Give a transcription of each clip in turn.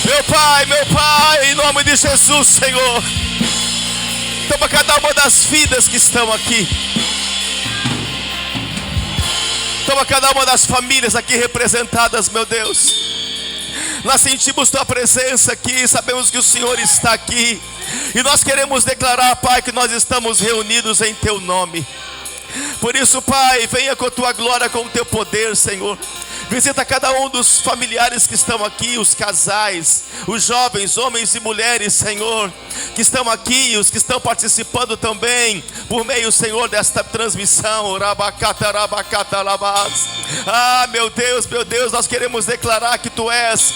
Meu Pai, em nome de Jesus, Senhor, toma cada uma das vidas que estão aqui. Toma cada uma das famílias aqui representadas, meu Deus. Nós sentimos Tua presença aqui, sabemos que o Senhor está aqui. E nós queremos declarar, Pai, que nós estamos reunidos em Teu nome. Por isso, Pai, venha com a Tua glória, com o Teu poder, Senhor. Visita cada um dos familiares que estão aqui, os casais, os jovens, homens e mulheres, Senhor, que estão aqui, os que estão participando também, por meio, Senhor, desta transmissão. Ah, meu Deus, nós queremos declarar que Tu és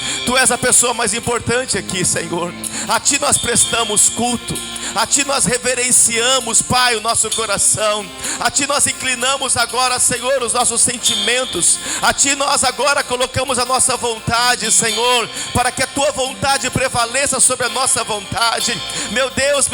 a pessoa mais importante aqui, Senhor. A Ti nós prestamos culto, a Ti nós reverenciamos, Pai, o nosso coração. A Ti nós inclinamos agora, Senhor, os nossos sentimentos. A Ti nós agora colocamos a nossa vontade, Senhor, para que a Tua vontade prevaleça sobre a nossa vontade. Meu Deus,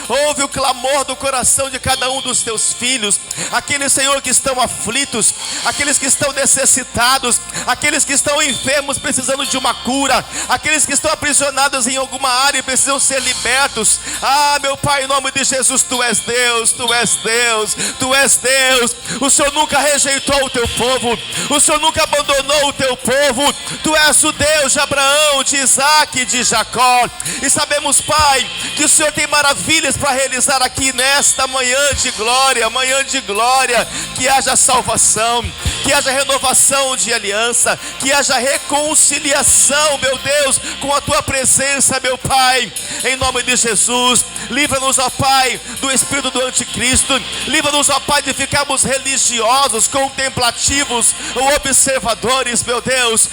ouve o clamor do coração de cada um dos Teus filhos. Aqueles, Senhor, que estão aflitos, aqueles que estão necessitados, aqueles que estão enfermos precisando de uma cura, aqueles que estão aprisionados em alguma área e precisam ser libertos. Ah, meu Pai, em nome de Jesus, Tu és Deus, Tu és Deus, Tu és Deus. O Senhor nunca rejeitou o Teu povo, o Senhor nunca abandonou o Teu povo. Tu és o Deus de Abraão, de Isaac e de Jacó. E sabemos, Pai, que o Senhor tem maravilhas para realizar aqui nesta manhã de glória, que haja salvação, que haja renovação de aliança, que haja reconciliação, meu Deus, com a Tua presença, meu Pai, em nome de Jesus. Livra-nos, ó Pai, do espírito do anticristo. Livra-nos, ó Pai, de ficarmos religiosos, contemplativos ou observadores, meu Deus.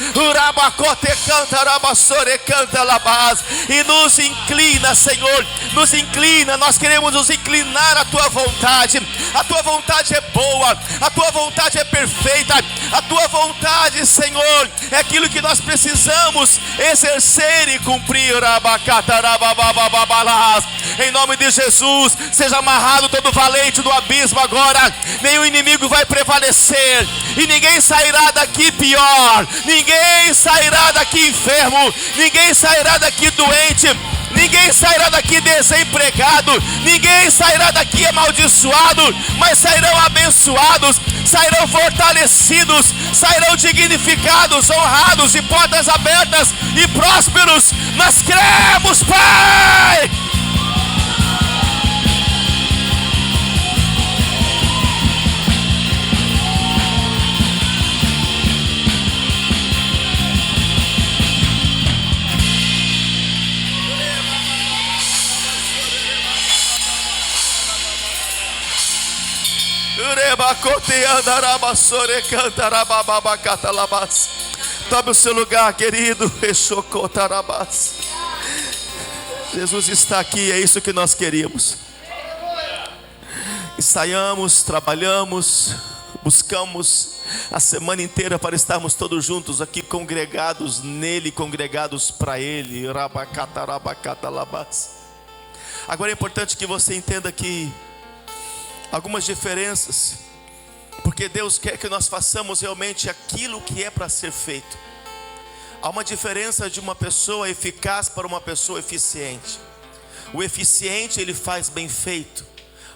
E nos inclina, Senhor, nos inclina. Nós queremos nos inclinar à Tua vontade. A Tua vontade é boa, a Tua vontade é perfeita. A Tua vontade, Senhor, é aquilo que nós precisamos exercer e cumprir. Em nome de Jesus, seja amarrado todo valente do abismo agora. Nenhum inimigo vai prevalecer e ninguém sairá daqui pior, ninguém sairá daqui enfermo, ninguém sairá daqui doente, ninguém sairá daqui desempregado, ninguém sairá daqui amaldiçoado, mas sairão abençoados, sairão fortalecidos, sairão dignificados, honrados, de portas abertas e prósperos. Nós cremos, Pai. Tome o seu lugar, querido. Jesus está aqui, é isso que nós queríamos. Ensaiamos, trabalhamos, buscamos a semana inteira para estarmos todos juntos aqui, congregados nele, congregados para ele. Agora é importante que você entenda que algumas diferenças, porque Deus quer que nós façamos realmente aquilo que é para ser feito. Há uma diferença de uma pessoa eficaz para uma pessoa eficiente. O eficiente, ele faz bem feito,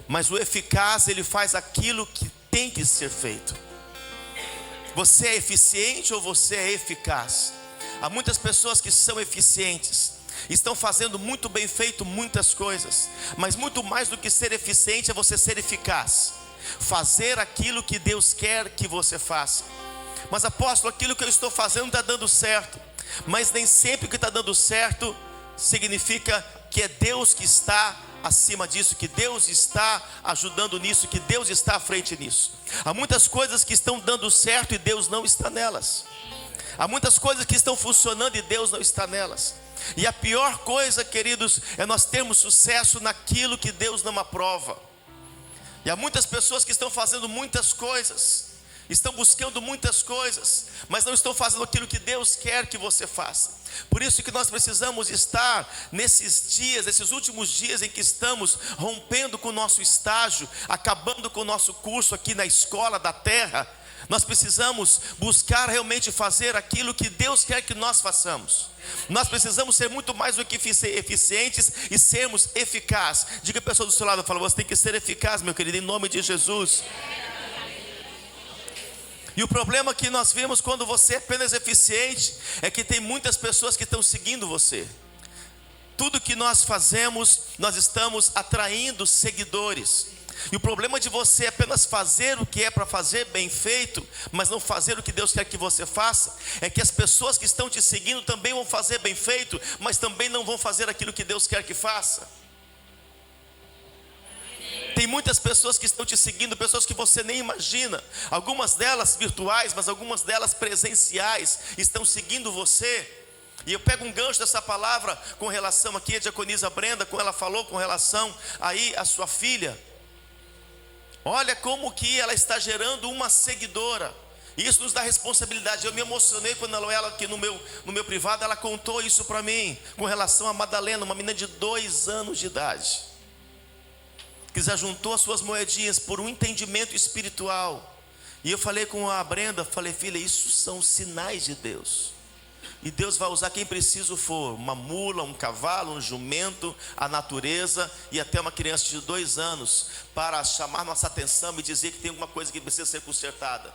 mas o eficaz, ele faz aquilo que tem que ser feito. Você é eficiente ou você é eficaz? Há muitas pessoas que são eficientes, estão fazendo muito bem feito muitas coisas, mas muito mais do que ser eficiente é você ser eficaz, fazer aquilo que Deus quer que você faça. Mas apóstolo, aquilo que eu estou fazendo está dando certo, mas nem sempre o que está dando certo significa que é Deus que está acima disso, que Deus está ajudando nisso, que Deus está à frente nisso. Há muitas coisas que estão dando certo e Deus não está nelas. Há muitas coisas que estão funcionando e Deus não está nelas. E a pior coisa, queridos, é nós termos sucesso naquilo que Deus não aprova. E há muitas pessoas que estão fazendo muitas coisas, estão buscando muitas coisas, mas não estão fazendo aquilo que Deus quer que você faça. Por isso que nós precisamos estar nesses dias, nesses últimos dias em que estamos rompendo com o nosso estágio, acabando com o nosso curso aqui na escola da terra. Nós precisamos buscar realmente fazer aquilo que Deus quer que nós façamos. Nós precisamos ser muito mais do que eficientes e sermos eficazes. Diga a pessoa do seu lado, fala, você tem que ser eficaz, meu querido, em nome de Jesus. E o problema que nós vemos quando você é apenas eficiente é que tem muitas pessoas que estão seguindo você. Tudo que nós fazemos, nós estamos atraindo seguidores. E o problema de você apenas fazer o que é para fazer bem feito, mas não fazer o que Deus quer que você faça, é que as pessoas que estão te seguindo também vão fazer bem feito, mas também não vão fazer aquilo que Deus quer que faça. Tem muitas pessoas que estão te seguindo, pessoas que você nem imagina, algumas delas virtuais, mas algumas delas presenciais, estão seguindo você. E eu pego um gancho dessa palavra com relação aqui a diaconisa Brenda, como ela falou com relação aí a sua filha. Olha como que ela está gerando uma seguidora. Isso nos dá responsabilidade. Eu me emocionei quando ela aqui no meu privado, ela contou isso para mim, com relação a Madalena, uma menina de 2 anos de idade, que já juntou as suas moedinhas por um entendimento espiritual. E eu falei com a Brenda, falei, filha, isso são sinais de Deus. E Deus vai usar quem preciso for, uma mula, um cavalo, um jumento, a natureza e até uma criança de 2 anos, para chamar nossa atenção e dizer que tem alguma coisa que precisa ser consertada.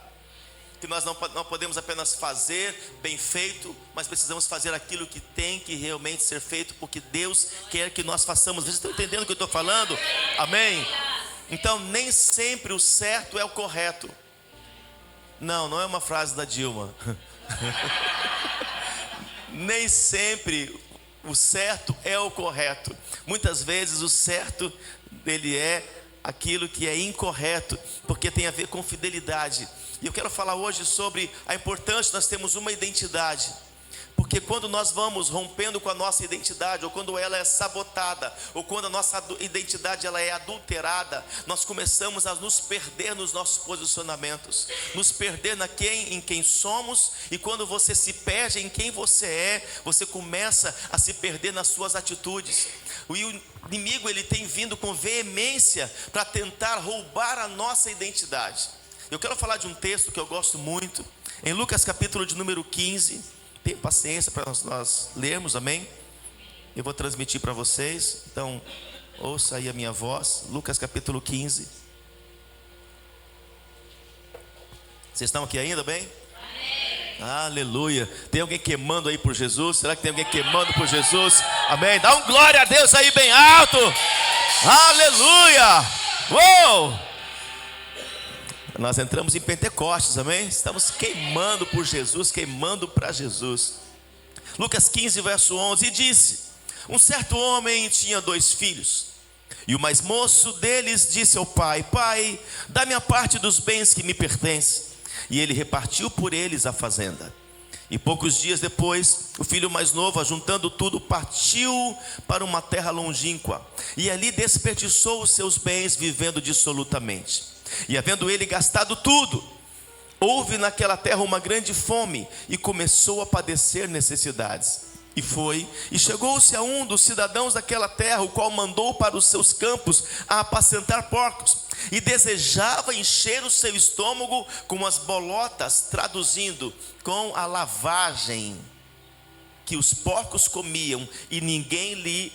Que nós não podemos apenas fazer bem feito, mas precisamos fazer aquilo que tem que realmente ser feito, porque Deus quer que nós façamos. Vocês estão entendendo o que eu estou falando? Amém? Então nem sempre o certo é o correto. Não é uma frase da Dilma. Nem sempre o certo é o correto. Muitas vezes o certo ele é aquilo que é incorreto, porque tem a ver com fidelidade. E eu quero falar hoje sobre a importância de nós termos uma identidade. Porque quando nós vamos rompendo com a nossa identidade, ou quando ela é sabotada, ou quando a nossa identidade ela é adulterada, nós começamos a nos perder nos nossos posicionamentos, nos perder em quem somos. E quando você se perde em quem você é, você começa a se perder nas suas atitudes. O inimigo ele tem vindo com veemência para tentar roubar a nossa identidade. Eu quero falar de um texto que eu gosto muito, em Lucas capítulo de número 15. Tenha paciência para nós lermos, amém? Eu vou transmitir para vocês, então ouça aí a minha voz. Lucas capítulo 15. Vocês estão aqui ainda, bem? Amém. Aleluia. Tem alguém queimando aí por Jesus? Será que tem alguém queimando por Jesus? Amém. Dá um glória a Deus aí bem alto. Aleluia. Uou! Nós entramos em Pentecostes, amém? Estamos queimando por Jesus, queimando para Jesus. Lucas 15, verso 11, e disse: um certo homem tinha 2 filhos, e o mais moço deles disse ao pai: pai, dá-me a parte dos bens que me pertencem. E ele repartiu por eles a fazenda. E poucos dias depois, o filho mais novo, ajuntando tudo, partiu para uma terra longínqua, e ali desperdiçou os seus bens, vivendo dissolutamente. E havendo ele gastado tudo, houve naquela terra uma grande fome, e começou a padecer necessidades. E foi, e chegou-se a um dos cidadãos daquela terra, o qual mandou para os seus campos a apacentar porcos, e desejava encher o seu estômago com as bolotas, traduzindo, com a lavagem que os porcos comiam, e ninguém lhe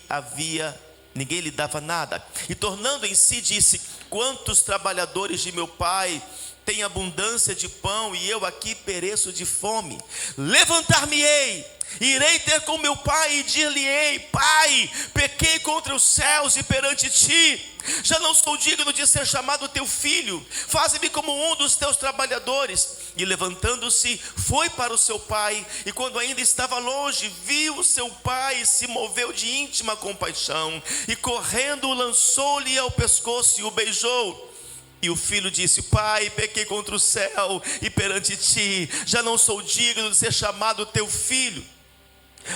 dava nada. E tornando em si, disse: quantos trabalhadores de meu pai têm abundância de pão, e eu aqui pereço de fome. Levantar-me-ei, irei ter com meu pai, e dir-lhe-ei: pai, pequei contra os céus e perante ti, já não sou digno de ser chamado teu filho, faze-me como um dos teus trabalhadores. E levantando-se, foi para o seu pai, e quando ainda estava longe, viu o seu pai, e se moveu de íntima compaixão, e correndo lançou-lhe ao pescoço e o beijou. E o filho disse: pai, pequei contra o céu e perante ti, já não sou digno de ser chamado teu filho.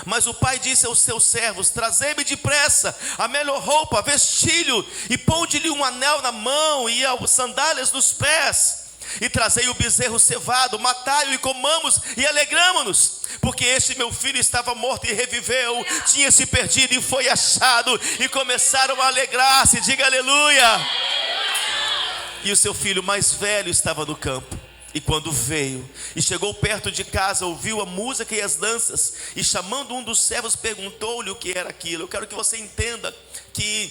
Mas o pai disse aos seus servos: trazei-me depressa a melhor roupa, vestilho, e ponde-lhe um anel na mão e sandálias nos pés. E trazei o bezerro cevado, matai-o e comamos e alegramo-nos, porque este meu filho estava morto e reviveu, tinha se perdido e foi achado. E começaram a alegrar-se. Diga aleluia. E o seu filho mais velho estava no campo. E quando veio e chegou perto de casa, ouviu a música e as danças, e chamando um dos servos, perguntou-lhe o que era aquilo. Eu quero que você entenda que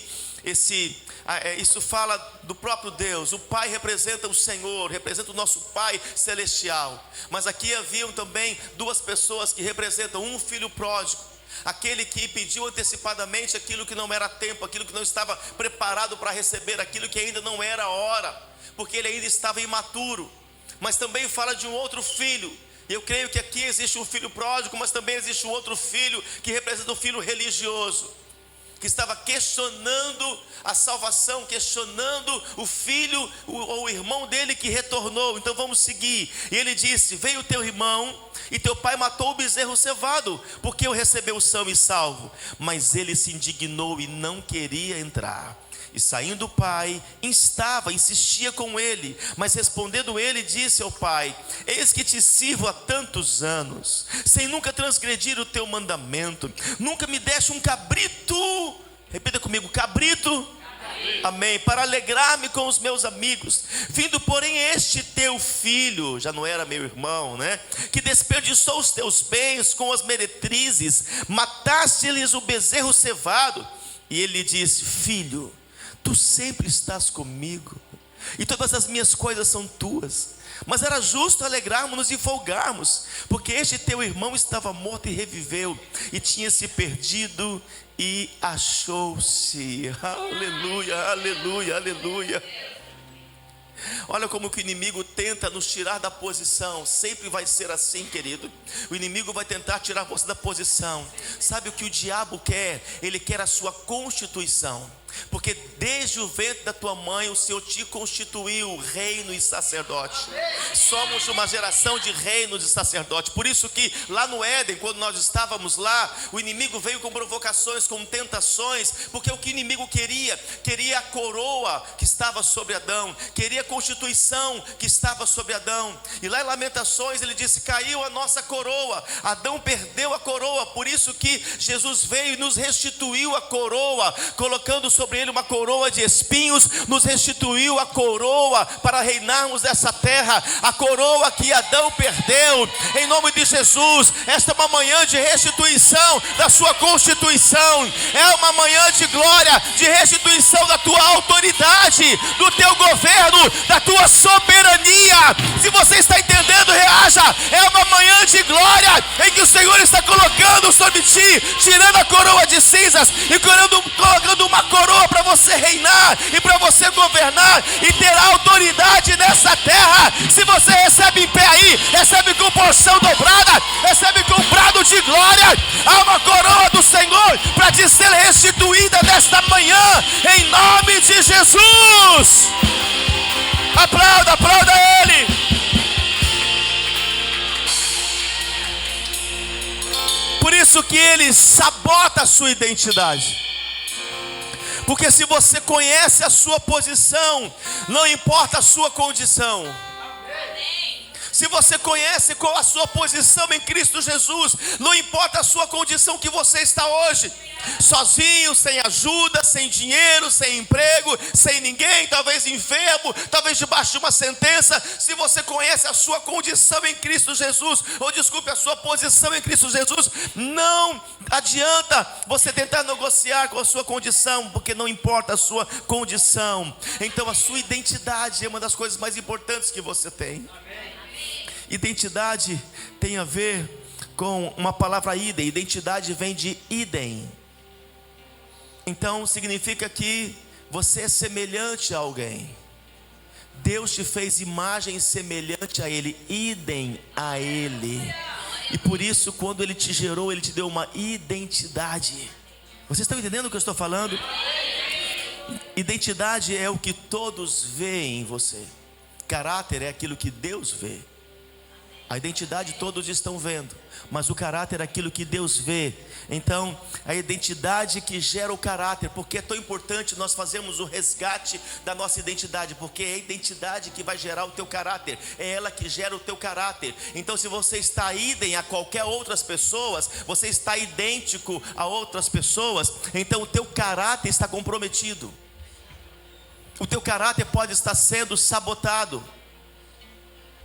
isso fala do próprio Deus. O Pai representa o Senhor, representa o nosso Pai celestial. Mas aqui haviam também duas pessoas que representam um filho pródigo, aquele que pediu antecipadamente aquilo que não era tempo, aquilo que não estava preparado para receber, aquilo que ainda não era hora, porque ele ainda estava imaturo. Mas também fala de um outro filho. Eu creio que aqui existe um filho pródigo, mas também existe um outro filho que representa o filho religioso, que estava questionando a salvação, questionando o filho ou o irmão dele que retornou. Então vamos seguir. E ele disse: veio teu irmão e teu pai matou o bezerro cevado, porque o recebeu são e salvo. Mas ele se indignou e não queria entrar. E saindo o pai, insistia com ele. Mas respondendo ele, disse ao pai: eis que te sirvo há tantos anos, sem nunca transgredir o teu mandamento. Nunca me deste um cabrito. Repita comigo: cabrito. Amém. Para alegrar-me com os meus amigos. Vindo porém este teu filho, já não era meu irmão, né? Que desperdiçou os teus bens com as meretrizes, mataste-lhes o bezerro cevado. E ele disse: filho, tu sempre estás comigo, e todas as minhas coisas são tuas. Mas era justo alegrarmos-nos e folgarmos, porque este teu irmão estava morto e reviveu, e tinha se perdido e achou-se. Aleluia, aleluia, aleluia. Olha como que o inimigo tenta nos tirar da posição. Sempre vai ser assim, querido. O inimigo vai tentar tirar você da posição. Sabe o que o diabo quer? Ele quer a sua constituição. Porque desde o ventre da tua mãe o Senhor te constituiu reino e sacerdote. Somos uma geração de reinos e sacerdote. Por isso que lá no Éden, quando nós estávamos lá, o inimigo veio com provocações, com tentações. Porque o que o inimigo queria a coroa que estava sobre Adão, queria a constituição que estava sobre Adão. E lá em Lamentações ele disse: caiu a nossa coroa, Adão perdeu a coroa. Por isso que Jesus veio e nos restituiu a coroa, colocando sobre ele uma coroa de espinhos. Nos restituiu a coroa para reinarmos nessa terra, a coroa que Adão perdeu. Em nome de Jesus, esta é uma manhã de restituição da sua constituição, é uma manhã de glória, de restituição da tua autoridade, do teu governo, da tua soberania. Se você está entendendo, reaja. É uma manhã de glória em que o Senhor está colocando sobre ti, tirando a coroa de cinzas e colocando uma coroa para você reinar e para você governar e ter autoridade nessa terra. Se você recebe em pé aí, recebe com porção dobrada, recebe com brado de glória. Há uma coroa do Senhor para te ser restituída nesta manhã, em nome de Jesus. Aplauda, aplauda Ele. Por isso que Ele sabota a sua identidade. Porque se você conhece a sua posição, não importa a sua condição. Se você conhece qual a sua posição em Cristo Jesus, não importa a sua condição que você está hoje, sozinho, sem ajuda, sem dinheiro, sem emprego, sem ninguém, talvez enfermo, talvez debaixo de uma sentença. Se você conhece a sua condição em Cristo Jesus, ou desculpe, a sua posição em Cristo Jesus, não adianta você tentar negociar com a sua condição, porque não importa a sua condição. Então a sua identidade é uma das coisas mais importantes que você tem. Identidade tem a ver com uma palavra idem. Identidade vem de idem. Então significa que você é semelhante a alguém. Deus te fez imagem semelhante a Ele, idem a Ele. E por isso, quando Ele te gerou, Ele te deu uma identidade. Vocês estão entendendo o que eu estou falando? Identidade é o que todos veem em você. Caráter é aquilo que Deus vê. A identidade todos estão vendo, mas o caráter é aquilo que Deus vê. Então, a identidade que gera o caráter. Porque é tão importante nós fazermos o resgate da nossa identidade, porque é a identidade que vai gerar o teu caráter, é ela que gera o teu caráter. Então, se você está idem a qualquer outras pessoas, você está idêntico a outras pessoas, então o teu caráter está comprometido. O teu caráter pode estar sendo sabotado.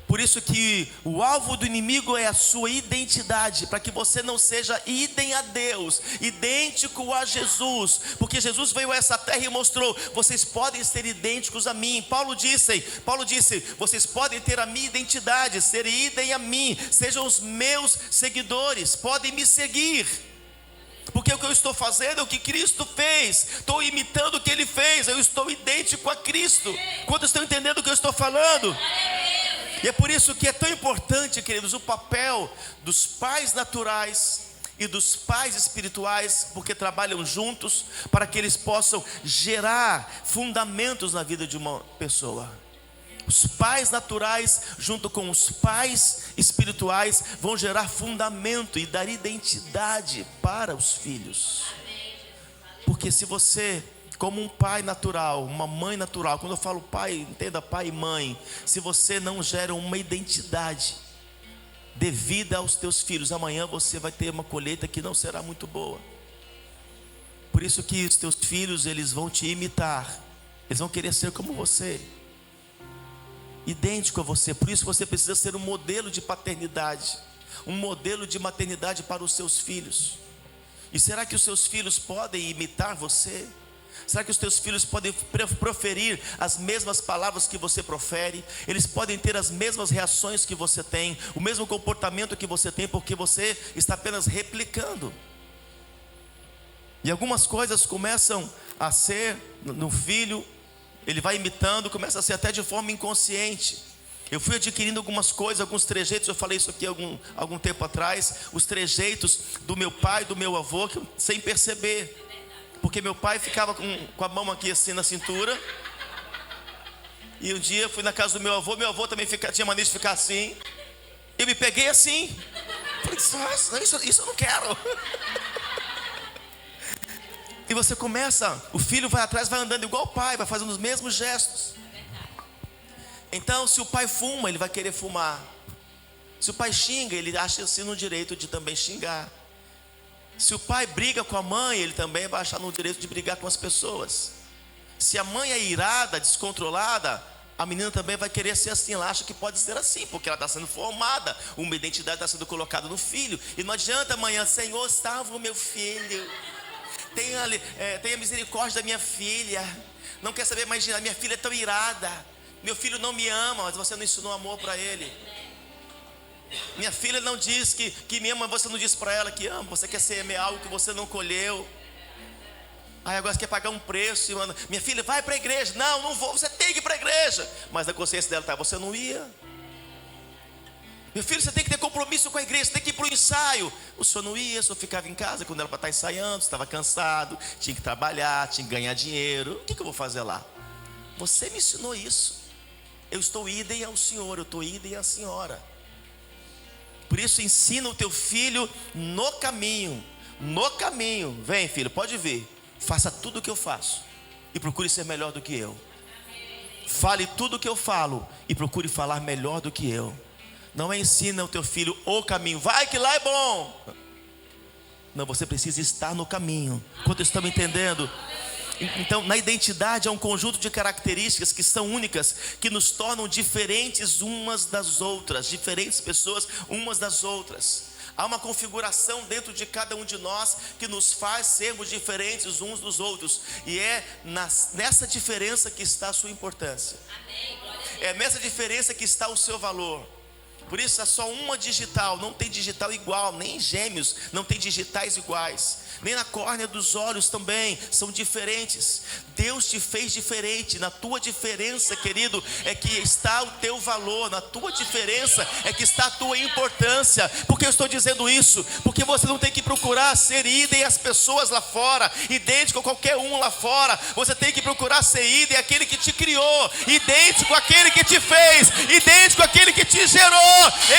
Por isso que o alvo do inimigo é a sua identidade, para que você não seja idem a Deus, idêntico a Jesus, porque Jesus veio a essa terra e mostrou: vocês podem ser idênticos a mim. Paulo disse, vocês podem ter a minha identidade, ser idem a mim, sejam os meus seguidores, podem me seguir, porque o que eu estou fazendo é o que Cristo fez, estou imitando o que Ele fez, eu estou idêntico a Cristo. Quantos estão entendendo o que eu estou falando? E é por isso que é tão importante, queridos, o papel dos pais naturais e dos pais espirituais, porque trabalham juntos para que eles possam gerar fundamentos na vida de uma pessoa. Os pais naturais junto com os pais espirituais vão gerar fundamento e dar identidade para os filhos. Porque se você, como um pai natural, uma mãe natural, quando eu falo pai, entenda pai e mãe, se você não gera uma identidade devida aos teus filhos, amanhã você vai ter uma colheita que não será muito boa. Por isso que os teus filhos, eles vão te imitar, eles vão querer ser como você, idêntico a você. Por isso você precisa ser um modelo de paternidade, um modelo de maternidade para os seus filhos. E será que os seus filhos podem imitar você? Será que os teus filhos podem proferir as mesmas palavras que você profere? Eles podem ter as mesmas reações que você tem, o mesmo comportamento que você tem, porque você está apenas replicando. E algumas coisas começam a ser no filho, ele vai imitando, começa a ser até de forma inconsciente. Eu fui adquirindo algumas coisas, alguns trejeitos, eu falei isso aqui algum tempo atrás, os trejeitos do meu pai, do meu avô, sem perceber. Porque meu pai ficava com a mão aqui assim na cintura. E um dia eu fui na casa do meu avô também tinha mania de ficar assim. Eu me peguei assim. Falei, nossa, isso eu não quero. E você começa, o filho vai atrás, vai andando igual o pai, vai fazendo os mesmos gestos. Então, se o pai fuma, ele vai querer fumar. Se o pai xinga, ele acha-se no direito de também xingar. Se o pai briga com a mãe, ele também vai achar no direito de brigar com as pessoas. Se a mãe é irada, descontrolada, a menina também vai querer ser assim. Ela acha que pode ser assim, porque ela está sendo formada, uma identidade está sendo colocada no filho. E não adianta amanhã: Senhor, salva o meu filho, tenha misericórdia da minha filha. Não quer saber mais, a minha filha é tão irada, meu filho não me ama, mas você não ensinou amor para ele. Minha filha não diz que me ama, você não diz para ela que ama. Você quer semear algo que você não colheu. Aí agora você quer pagar um preço. Minha filha, vai para a igreja. Não vou, você tem que ir para a igreja. Mas a consciência dela você não ia. Meu filho, você tem que ter compromisso com a igreja, você tem que ir para o ensaio. O senhor não ia, o senhor ficava em casa quando ela para estar ensaiando, estava cansado, tinha que trabalhar, tinha que ganhar dinheiro. O que eu vou fazer lá? Você me ensinou isso. Eu estou idem ao Senhor, eu estou idem à senhora. Por isso ensina o teu filho no caminho. Vem, filho, pode vir. Faça tudo o que eu faço e procure ser melhor do que eu. Fale tudo o que eu falo e procure falar melhor do que eu. Não é ensina o teu filho o caminho, vai que lá é bom. Não, você precisa estar no caminho. Quantos estão me entendendo? Então, na identidade há um conjunto de características que são únicas, que nos tornam diferentes umas das outras, diferentes pessoas umas das outras. Há uma configuração dentro de cada um de nós que nos faz sermos diferentes uns dos outros. E é nessa diferença que está a sua importância. É nessa diferença que está o seu valor. Por isso é só uma digital, não tem digital igual, nem gêmeos, não tem digitais iguais. Nem na córnea dos olhos também, são diferentes. Deus te fez diferente. Na tua diferença, querido, é que está o teu valor. Na tua diferença é que está a tua importância. Por que eu estou dizendo isso? Porque você não tem que procurar ser idem às pessoas lá fora, idêntico a qualquer um lá fora. Você tem que procurar ser idem àquele que te criou, idêntico àquele que te fez, idêntico àquele que te gerou.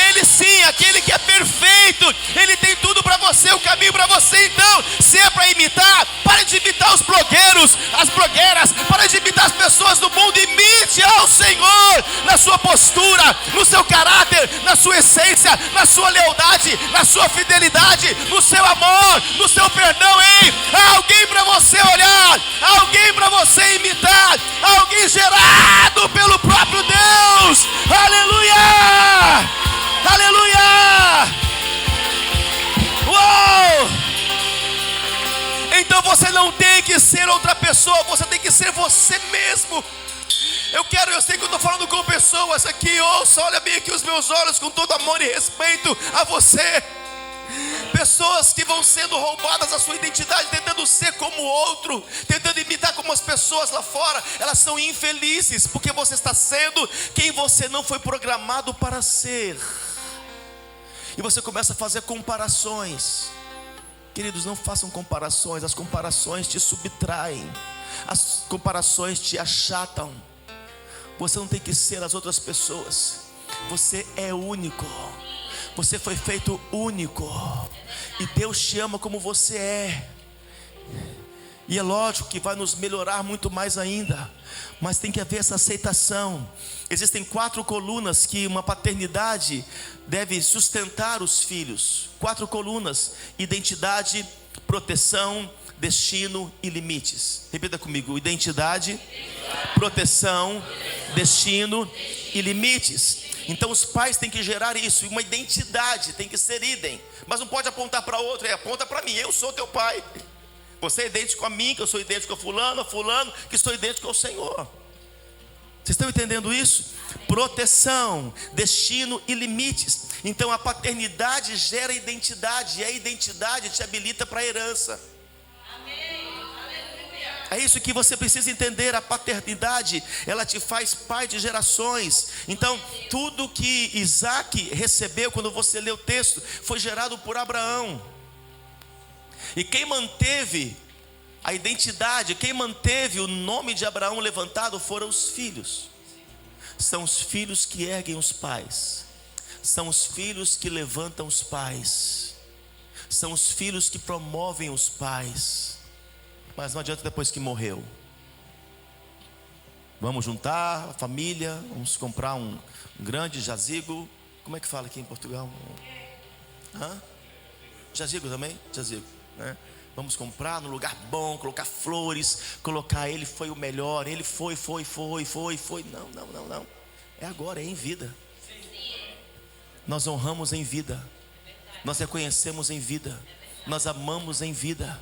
Ele sim, aquele que é perfeito, ele tem tudo para você, o caminho para você. Então, se é para imitar, pare de imitar os blogueiros, as blogueiras, pare de imitar as pessoas do mundo. Imite ao Senhor na sua postura, no seu caráter, na sua essência, na sua lealdade, na sua fidelidade, no seu amor, no seu perdão. Ei, há alguém para você olhar, há alguém para você imitar, há alguém gerado pelo próprio Deus. Aleluia! que ser outra pessoa, você tem que ser você mesmo. Eu sei que eu estou falando com pessoas aqui, ouça, olha bem aqui os meus olhos com todo amor e respeito a você. Pessoas que vão sendo roubadas a sua identidade, tentando ser como o outro, tentando imitar como as pessoas lá fora, elas são infelizes, porque você está sendo quem você não foi programado para ser. E você começa a fazer comparações. Queridos, não façam comparações, as comparações te subtraem, as comparações te achatam. Você não tem que ser as outras pessoas, você é único. Você foi feito único, e Deus te ama como você é. E é lógico que vai nos melhorar muito mais ainda, mas tem que haver essa aceitação. Existem 4 colunas que uma paternidade deve sustentar os filhos. 4 colunas: identidade, proteção, destino e limites. Repita comigo: identidade, proteção, destino e limites. Então os pais têm que gerar isso, uma identidade, tem que ser idem, mas não pode apontar para outro, aponta para mim, eu sou teu pai. Você é idêntico a mim, que eu sou idêntico a fulano, que sou idêntico ao Senhor. Vocês estão entendendo isso? Proteção, destino e limites. Então a paternidade gera identidade, e a identidade te habilita para a herança. É isso que você precisa entender. A paternidade, ela te faz pai de gerações. Então, tudo que Isaac recebeu, quando você lê o texto, foi gerado por Abraão. E quem manteve a identidade, quem manteve o nome de Abraão levantado foram os filhos. São os filhos que erguem os pais. São os filhos que levantam os pais. São os filhos que promovem os pais. Mas não adianta depois que morreu. Vamos juntar a família, vamos comprar um grande jazigo. Como é que fala aqui em Portugal? Jazigo também? Jazigo, né? Vamos comprar num lugar bom, colocar flores, colocar ele foi o melhor, ele foi. Não. É agora, é em vida. Nós honramos em vida. Nós reconhecemos em vida. Nós amamos em vida.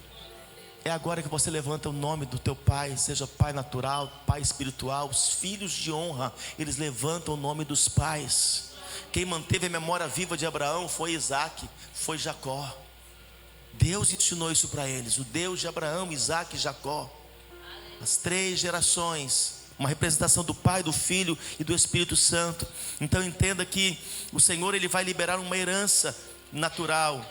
É agora que você levanta o nome do teu pai, seja pai natural, pai espiritual. Os filhos de honra, eles levantam o nome dos pais. Quem manteve a memória viva de Abraão foi Isaac, foi Jacó. Deus ensinou isso para eles, o Deus de Abraão, Isaac e Jacó. As 3 gerações, uma representação do Pai, do Filho e do Espírito Santo. Então entenda que o Senhor, ele vai liberar uma herança natural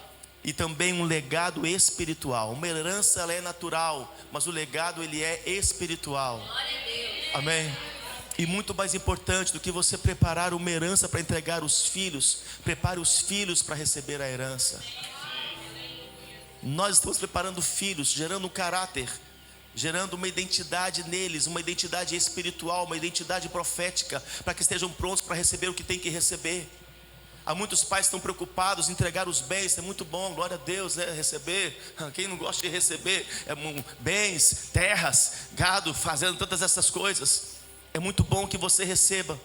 e também um legado espiritual. Uma herança, ela é natural, mas o legado, ele é espiritual. Amém? E muito mais importante do que você preparar uma herança para entregar os filhos, prepare os filhos para receber a herança. Nós estamos preparando filhos, gerando um caráter, gerando uma identidade neles, uma identidade espiritual, uma identidade profética, para que estejam prontos para receber o que tem que receber. Há muitos pais que estão preocupados em entregar os bens. É muito bom, glória a Deus, né? Receber. Quem não gosta de receber bens, terras, gado, fazendo todas essas coisas. É muito bom que você receba,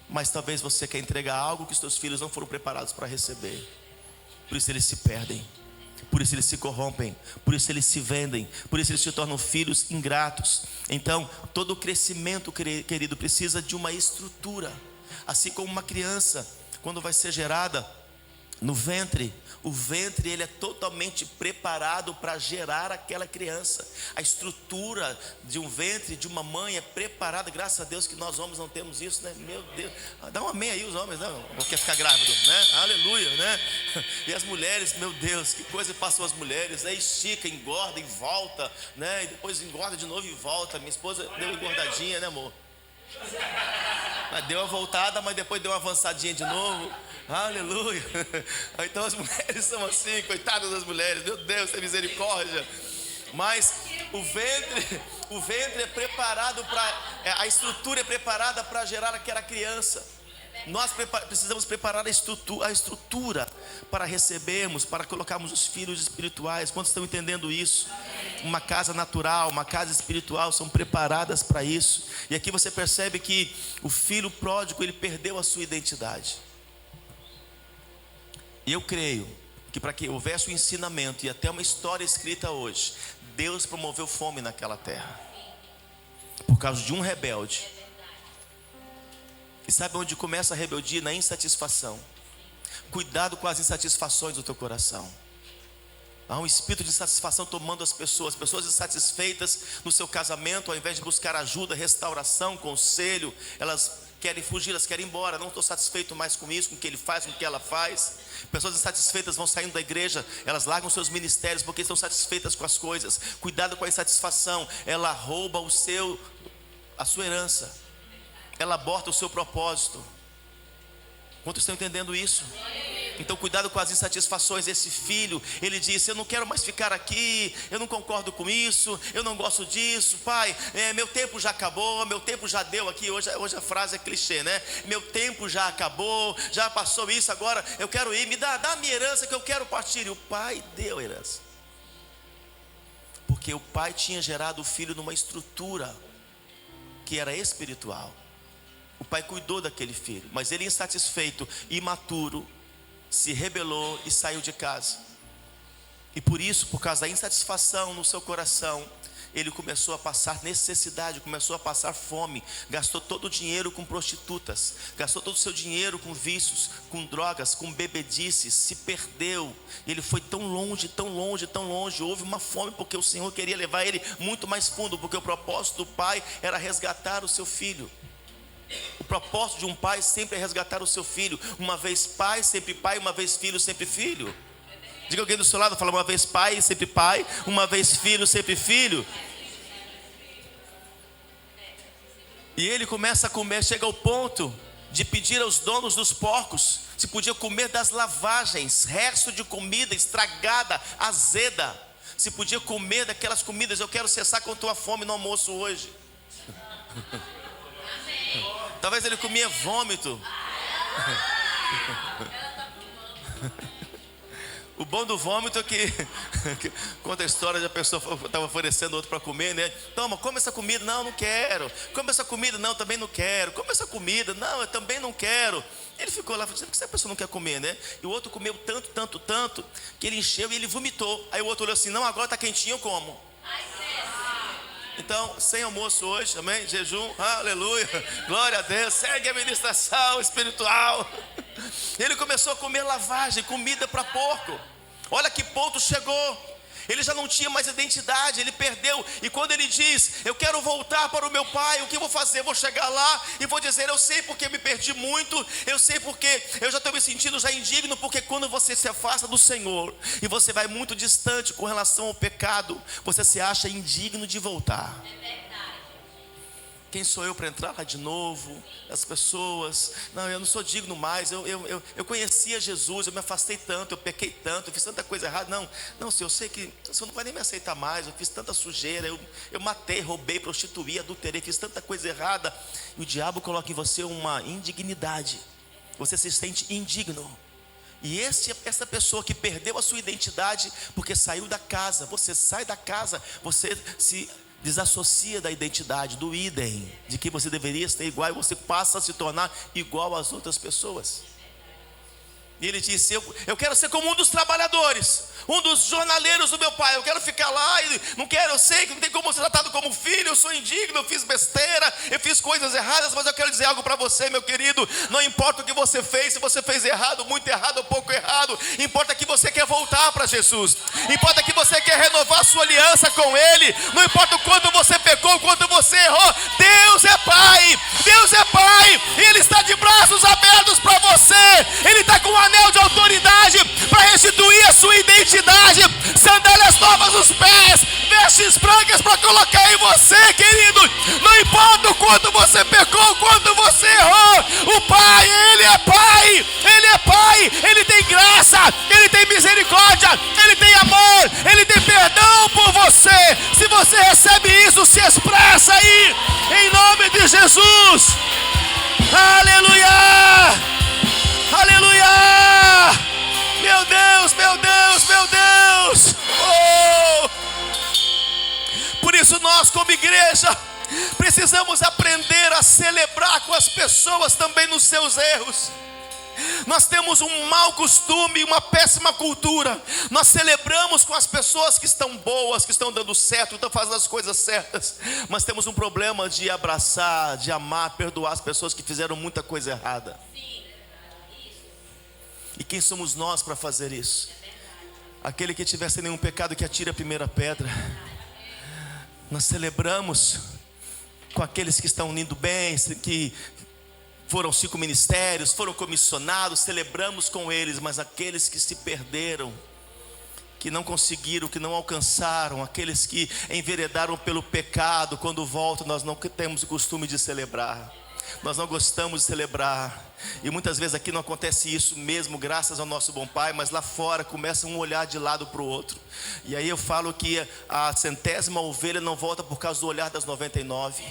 mas talvez você quer entregar algo que os seus filhos não foram preparados para receber. Por isso eles se perdem, por isso eles se corrompem, por isso eles se vendem, por isso eles se tornam filhos ingratos. Então todo crescimento, querido, precisa de uma estrutura. Assim como uma criança, quando vai ser gerada no ventre, o ventre, ele é totalmente preparado para gerar aquela criança. A estrutura de um ventre, de uma mãe, é preparada. Graças a Deus que nós homens não temos isso, né? Meu Deus, dá um amém aí os homens, não quer ficar grávido, né? Aleluia, né? E as mulheres, meu Deus, que coisa passam as mulheres, aí estica, engorda e volta, né? E depois engorda de novo e volta. Minha esposa deu uma engordadinha, né, amor? Deu uma voltada, mas depois deu uma avançadinha de novo. Aleluia. Então as mulheres são assim, coitadas das mulheres, meu Deus, tem misericórdia. Mas o ventre é preparado para, a estrutura é preparada para gerar aquela criança. Nós precisamos preparar a estrutura para recebermos, para colocarmos os filhos espirituais. Quantos estão entendendo isso? Uma casa natural, uma casa espiritual são preparadas para isso. E aqui você percebe que o filho pródigo, ele perdeu a sua identidade. E eu creio que para que houvesse um ensinamento e até uma história escrita hoje, Deus promoveu fome naquela terra, por causa de um rebelde. E sabe onde começa a rebeldia? Na insatisfação. Cuidado com as insatisfações do teu coração. Há um espírito de insatisfação tomando as pessoas insatisfeitas no seu casamento, ao invés de buscar ajuda, restauração, conselho, elas querem fugir, elas querem ir embora. Não estou satisfeito mais com isso, com o que ele faz, com o que ela faz. Pessoas insatisfeitas vão saindo da igreja, elas largam seus ministérios porque estão satisfeitas com as coisas. Cuidado com a insatisfação, ela rouba a sua herança, ela aborta o seu propósito. Quantos estão entendendo isso? Então cuidado com as insatisfações. Esse filho, ele disse: eu não quero mais ficar aqui, eu não concordo com isso, eu não gosto disso, pai, meu tempo já acabou, meu tempo já deu aqui. Hoje a frase é clichê, né? Meu tempo já acabou, já passou isso, agora eu quero ir, me dá a minha herança que eu quero partir. E o pai deu a herança, porque o pai tinha gerado o filho numa estrutura que era espiritual. O pai cuidou daquele filho, mas ele, insatisfeito, imaturo, se rebelou e saiu de casa. E por isso, por causa da insatisfação no seu coração, ele começou a passar necessidade, começou a passar fome. Gastou todo o dinheiro com prostitutas, gastou todo o seu dinheiro com vícios, com drogas, com bebedices, se perdeu. Ele foi tão longe, tão longe, tão longe. Houve uma fome porque o Senhor queria levar ele muito mais fundo, porque o propósito do pai era resgatar o seu filho. O propósito de um pai sempre é resgatar o seu filho. Uma vez pai, uma vez filho, sempre filho. Diga alguém do seu lado, fala: uma vez pai, sempre pai, uma vez filho, sempre filho. E ele começa a comer, chega ao ponto de pedir aos donos dos porcos se podia comer das lavagens, resto de comida estragada, azeda, se podia comer daquelas comidas. Eu quero cessar com tua fome no almoço hoje. Talvez ele comia vômito. O bom do vômito é que conta a história de a pessoa estava oferecendo outro para comer, né? Toma, come essa comida. Não, não quero. Come essa comida. Não, também não quero. Come essa comida. Não, eu também não quero. Ele ficou lá dizendo: por que essa pessoa não quer comer, né? E o outro comeu tanto que ele encheu e ele vomitou. Aí o outro olhou assim: não, agora está quentinho, eu como. Então, sem almoço hoje, amém? Jejum, aleluia, glória a Deus. Segue a ministração espiritual. Ele começou a comer lavagem, comida para porco. Olha que ponto chegou. Ele já não tinha mais identidade, ele perdeu. E quando ele diz: eu quero voltar para o meu pai, o que eu vou fazer? Eu vou chegar lá e vou dizer: eu sei porque me perdi muito, eu sei porque eu já estou me sentindo já indigno. Porque quando você se afasta do Senhor e você vai muito distante com relação ao pecado, você se acha indigno de voltar. Quem sou eu para entrar lá de novo? As pessoas: não, eu não sou digno mais. Eu conhecia Jesus, eu me afastei tanto, eu pequei tanto, eu fiz tanta coisa errada. Não, Senhor, eu sei que o Senhor não vai nem me aceitar mais. Eu fiz tanta sujeira, eu matei, roubei, prostituí, adulterei, fiz tanta coisa errada. E o diabo coloca em você uma indignidade. Você se sente indigno. E essa pessoa que perdeu a sua identidade porque saiu da casa. Você sai da casa, você se desassocia da identidade, do idem, de que você deveria ser igual, e você passa a se tornar igual às outras pessoas. E ele disse: eu quero ser como um dos trabalhadores, um dos jornaleiros do meu pai. Eu quero ficar lá e não quero, eu sei que não tem como ser tratado como filho. Eu sou indigno, eu fiz besteira, eu fiz coisas erradas. Mas eu quero dizer algo para você, meu querido: não importa o que você fez, se você fez errado, muito errado ou pouco errado, importa que você quer voltar para Jesus. Importa que você quer renovar sua aliança com Ele. Não importa o quanto você pecou, o quanto você errou. Deus é Pai, Deus é Pai, e Ele está de braços abertos para você. Ele está com um anel de autoridade para restituir a sua identidade, sandálias novas nos pés, vestes brancas para colocar em você, querido. Não importa o quanto você pecou, o quanto você errou, o Pai, Ele é Pai, Ele é Pai, Ele tem graça, Ele tem misericórdia, Ele tem amor, Ele tem perdão por você. Se você recebe isso, se expressa aí, em nome de Jesus. Aleluia, aleluia. Meu Deus, meu Deus, meu Deus. Por isso nós, como igreja, precisamos aprender a celebrar com as pessoas também nos seus erros. Nós temos um mau costume, uma péssima cultura. Nós celebramos com as pessoas que estão boas, que estão dando certo, que estão fazendo as coisas certas. Mas temos um problema de abraçar, de amar, perdoar as pessoas que fizeram muita coisa errada. E quem somos nós para fazer isso? Aquele que tiver sem nenhum pecado, que atire a primeira pedra. Nós celebramos com aqueles que estão indo bem, que foram 5 ministérios, foram comissionados, celebramos com eles. Mas aqueles que se perderam, que não conseguiram, que não alcançaram, aqueles que enveredaram pelo pecado, quando voltam, nós não temos o costume de celebrar. Nós não gostamos de celebrar. E muitas vezes aqui não acontece isso mesmo, graças ao nosso bom Pai. Mas lá fora começa um olhar de lado para o outro. E aí eu falo que a 100ª ovelha não volta por causa do olhar das 99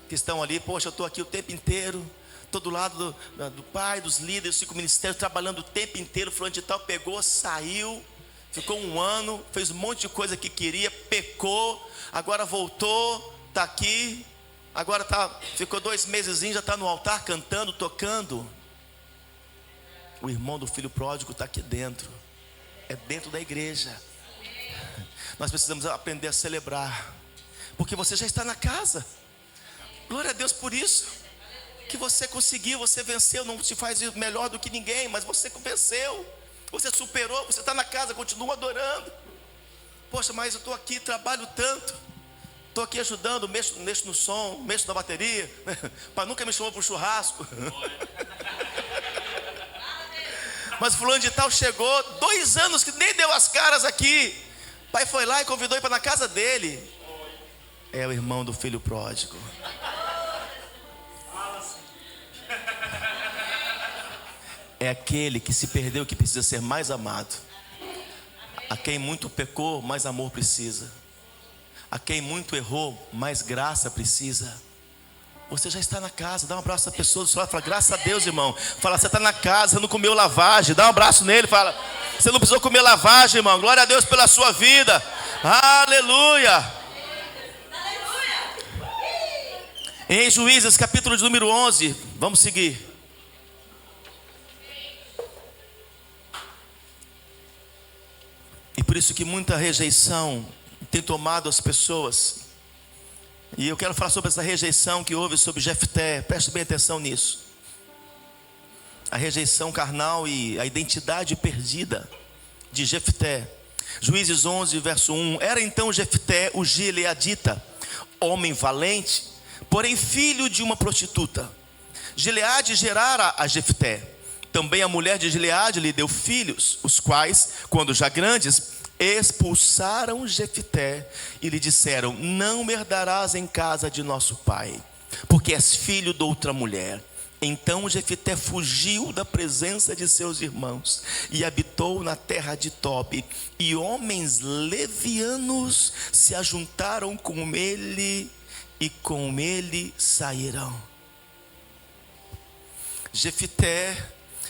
que estão ali. Poxa, eu estou aqui o tempo inteiro, estou do lado do Pai, dos líderes, 5 ministérios, trabalhando o tempo inteiro. Fulano de tal pegou, saiu, ficou 1 ano, fez um monte de coisa que queria, pecou, agora voltou, está aqui. Agora ficou 2 meses, já está no altar cantando, tocando. O irmão do filho pródigo está aqui dentro. É dentro da igreja. Nós precisamos aprender a celebrar, porque você já está na casa. Glória a Deus por isso. Que você conseguiu, você venceu. Não te faz melhor do que ninguém, mas você venceu. Você superou, você está na casa, continua adorando. Poxa, mas eu estou aqui, trabalho tanto. Estou aqui ajudando, mexo no som, mexo na bateria. Pai nunca me chamou para um churrasco. Mas fulano de tal chegou, 2 anos que nem deu as caras aqui. Pai foi lá e convidou ele para na casa dele. É o irmão do filho pródigo. É aquele que se perdeu, que precisa ser mais amado. A quem muito pecou, mais amor precisa. A quem muito errou, mais graça precisa. Você já está na casa. Dá um abraço à pessoa do seu lado. Fala, graças a Deus, irmão. Fala, você está na casa, você não comeu lavagem. Dá um abraço nele. Fala, você não precisou comer lavagem, irmão. Glória a Deus pela sua vida. Aleluia. Em Juízes, capítulo de número 11. Vamos seguir. E por isso que muita rejeição tem tomado as pessoas. E eu quero falar sobre essa rejeição que houve sobre Jefté. Preste bem atenção nisso. A rejeição carnal e a identidade perdida de Jefté. Juízes 11, verso 1. Era então Jefté o gileadita, homem valente, porém filho de uma prostituta. Gileade gerara a Jefté. Também a mulher de Gileade lhe deu filhos, os quais, quando já grandes, expulsaram Jefté e lhe disseram: não herdarás em casa de nosso pai, porque és filho de outra mulher. Então Jefté fugiu da presença de seus irmãos e habitou na terra de Tobi, e homens levianos se ajuntaram com ele e com ele saíram. Jefté,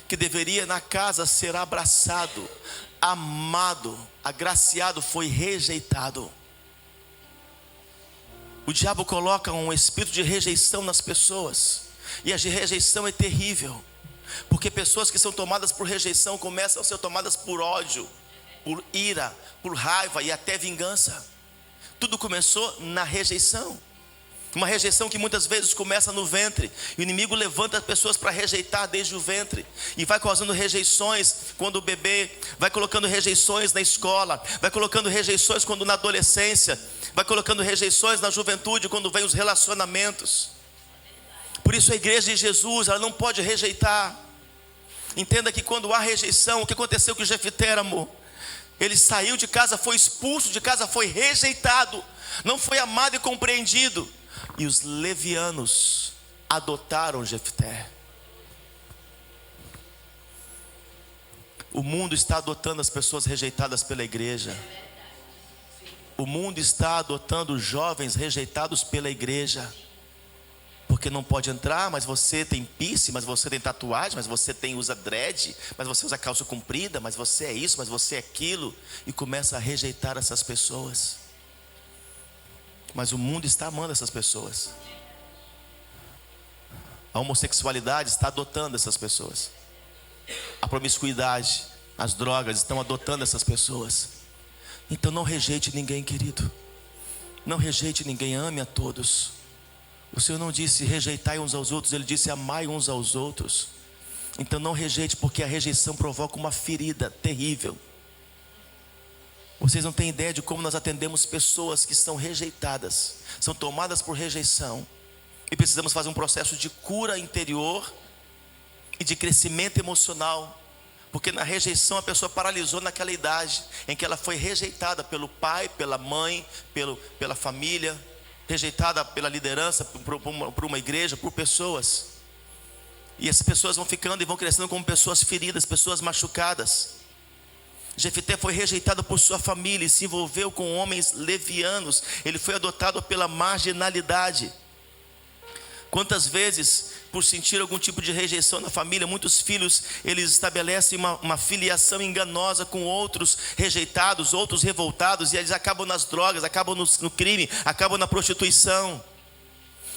que deveria na casa ser abraçado, amado, agraciado, foi rejeitado. O diabo coloca um espírito de rejeição nas pessoas, e a rejeição é terrível, porque pessoas que são tomadas por rejeição começam a ser tomadas por ódio, por ira, por raiva e até vingança. Tudo começou na rejeição. Uma rejeição que muitas vezes começa no ventre. E o inimigo levanta as pessoas para rejeitar desde o ventre. E vai causando rejeições quando o bebê, vai colocando rejeições na escola, vai colocando rejeições quando na adolescência, vai colocando rejeições na juventude quando vem os relacionamentos. Por isso a igreja de Jesus, ela não pode rejeitar. Entenda que quando há rejeição, o que aconteceu com Jefté, amor? Ele saiu de casa, foi expulso de casa, foi rejeitado, não foi amado e compreendido. E os levianos adotaram Jefté. O mundo está adotando as pessoas rejeitadas pela igreja. O mundo está adotando jovens rejeitados pela igreja. Porque não pode entrar, mas você tem piercing, mas você tem tatuagem, mas você usa dread, mas você usa calça comprida, mas você é isso, mas você é aquilo. E começa a rejeitar essas pessoas. Mas o mundo está amando essas pessoas. A homossexualidade está adotando essas pessoas. A promiscuidade, as drogas estão adotando essas pessoas. Então não rejeite ninguém, querido. Não rejeite ninguém, ame a todos. O Senhor não disse rejeitai uns aos outros, Ele disse amai uns aos outros. Então não rejeite, porque a rejeição provoca uma ferida terrível. Vocês não têm ideia de como nós atendemos pessoas que são rejeitadas, são tomadas por rejeição. E precisamos fazer um processo de cura interior e de crescimento emocional. Porque na rejeição a pessoa paralisou naquela idade em que ela foi rejeitada pelo pai, pela mãe, pela família, rejeitada pela liderança, por uma igreja, por pessoas. E essas pessoas vão ficando e vão crescendo como pessoas feridas, pessoas machucadas. Jefté foi rejeitado por sua família e se envolveu com homens levianos. Ele foi adotado pela marginalidade. Quantas vezes, por sentir algum tipo de rejeição na família, muitos filhos, eles estabelecem uma filiação enganosa com outros rejeitados, outros revoltados, e eles acabam nas drogas, acabam no crime, acabam na prostituição.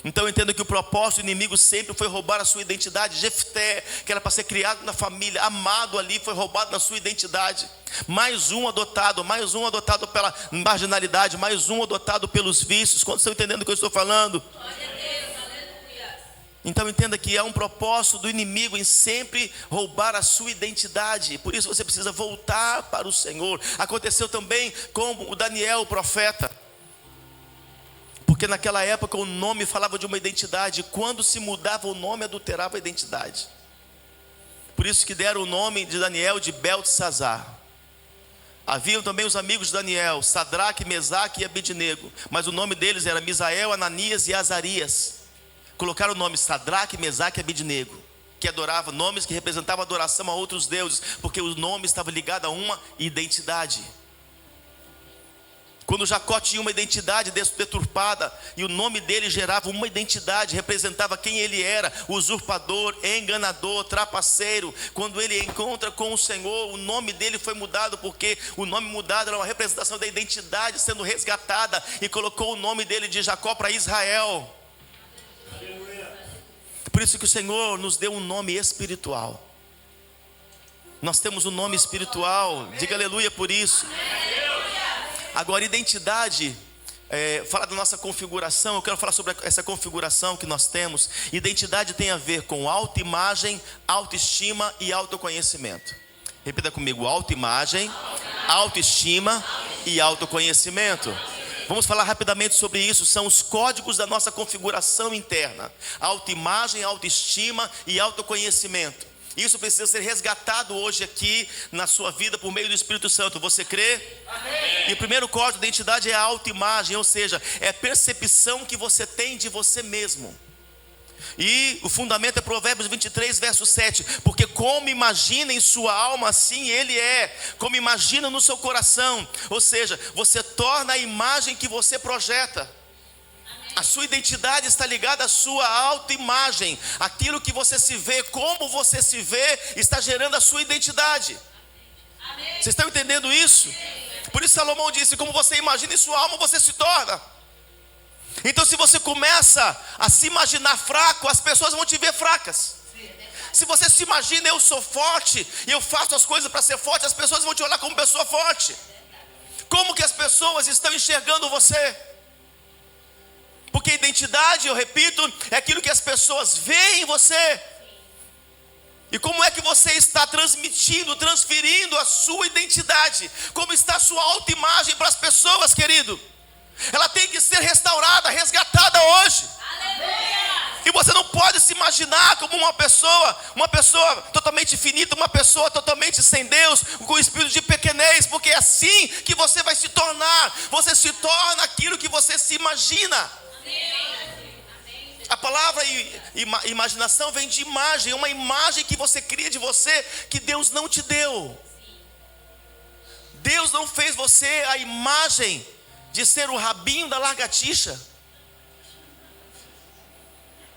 Então eu entendo que o propósito do inimigo sempre foi roubar a sua identidade. Jefté, que era para ser criado na família, amado ali, foi roubado na sua identidade. Mais um adotado pela marginalidade, mais um adotado pelos vícios. Quando estão entendendo o que eu estou falando? Então entenda que há um propósito do inimigo em sempre roubar a sua identidade. Por isso você precisa voltar para o Senhor. Aconteceu também com o Daniel, o profeta. Porque naquela época o nome falava de uma identidade. Quando se mudava o nome, adulterava a identidade. Por isso que deram o nome de Daniel de Beltesazar. Haviam também os amigos de Daniel, Sadraque, Mesaque e Abednego. Mas o nome deles era Misael, Ananias e Azarias. Colocaram o nome Sadraque, Mesaque e Abednego, que adorava, nomes que representavam adoração a outros deuses, porque o nome estava ligado a uma identidade. Quando Jacó tinha uma identidade deturpada, e o nome dele gerava uma identidade, representava quem ele era: usurpador, enganador, trapaceiro. Quando ele encontra com o Senhor, o nome dele foi mudado, porque o nome mudado era uma representação da identidade sendo resgatada, e colocou o nome dele de Jacó para Israel. Por isso que o Senhor nos deu um nome espiritual. Nós temos um nome espiritual. Diga aleluia por isso. Agora, identidade, fala da nossa configuração. Eu quero falar sobre essa configuração que nós temos. Identidade tem a ver com autoimagem, autoestima e autoconhecimento. Repita comigo: autoimagem, autoestima e autoconhecimento. Vamos falar rapidamente sobre isso. São os códigos da nossa configuração interna: autoimagem, autoestima e autoconhecimento. Isso precisa ser resgatado hoje aqui na sua vida por meio do Espírito Santo. Você crê? Amém. E o primeiro código de identidade é a autoimagem, ou seja, é a percepção que você tem de você mesmo. E o fundamento é Provérbios 23, verso 7. Porque como imagina em sua alma, assim ele é. Como imagina no seu coração. Ou seja, você torna a imagem que você projeta. A sua identidade está ligada à sua autoimagem. Aquilo que você se vê, como você se vê, está gerando a sua identidade. Vocês estão entendendo isso? Por isso Salomão disse: como você imagina em sua alma, você se torna. Então se você começa a se imaginar fraco, as pessoas vão te ver fracas. Se você se imagina: eu sou forte e eu faço as coisas para ser forte, as pessoas vão te olhar como pessoa forte. Como que as pessoas estão enxergando você? Porque identidade, eu repito, é aquilo que as pessoas veem em você. E como é que você está transferindo a sua identidade? Como está a sua autoimagem para as pessoas, querido? Ela tem que ser restaurada, resgatada hoje. Aleluia! E você não pode se imaginar como uma pessoa totalmente finita, uma pessoa totalmente sem Deus, com o espírito de pequenez, porque é assim que você vai se tornar. Você se torna aquilo que você se imagina. A palavra imaginação vem de imagem, uma imagem que você cria de você, que Deus não te deu. Deus não fez você a imagem de ser o rabinho da lagartixa.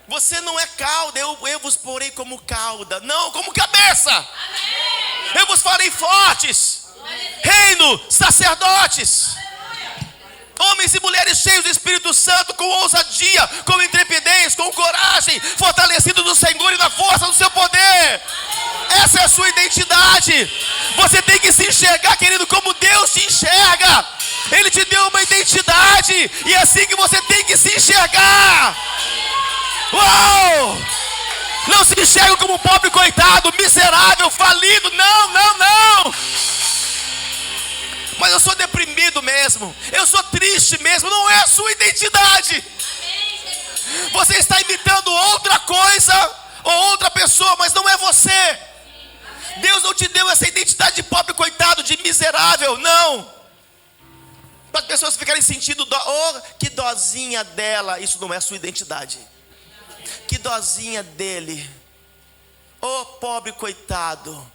Você não é cauda, eu vos porei como cauda, não, como cabeça. Amém. Eu vos farei fortes, reino, sacerdotes, homens e mulheres cheios do Espírito Santo, com ousadia, com intrepidez, com coragem, fortalecidos do Senhor e na força do seu poder. Essa é a sua identidade. Você tem que se enxergar, querido, como Deus te enxerga. Ele te deu uma identidade, e é assim que você tem que se enxergar. Uau! Não se enxerga como pobre, coitado, miserável, falido. Não, não, não. Mas eu sou deprimido mesmo, eu sou triste mesmo. Não é a sua identidade. Você está imitando outra coisa ou outra pessoa, mas não é você. Deus não te deu essa identidade de pobre, coitado, de miserável, não. Para as pessoas ficarem sentindo dó. Oh, que dozinha dela. Isso não é a sua identidade. Que dozinha dele. Oh, pobre coitado.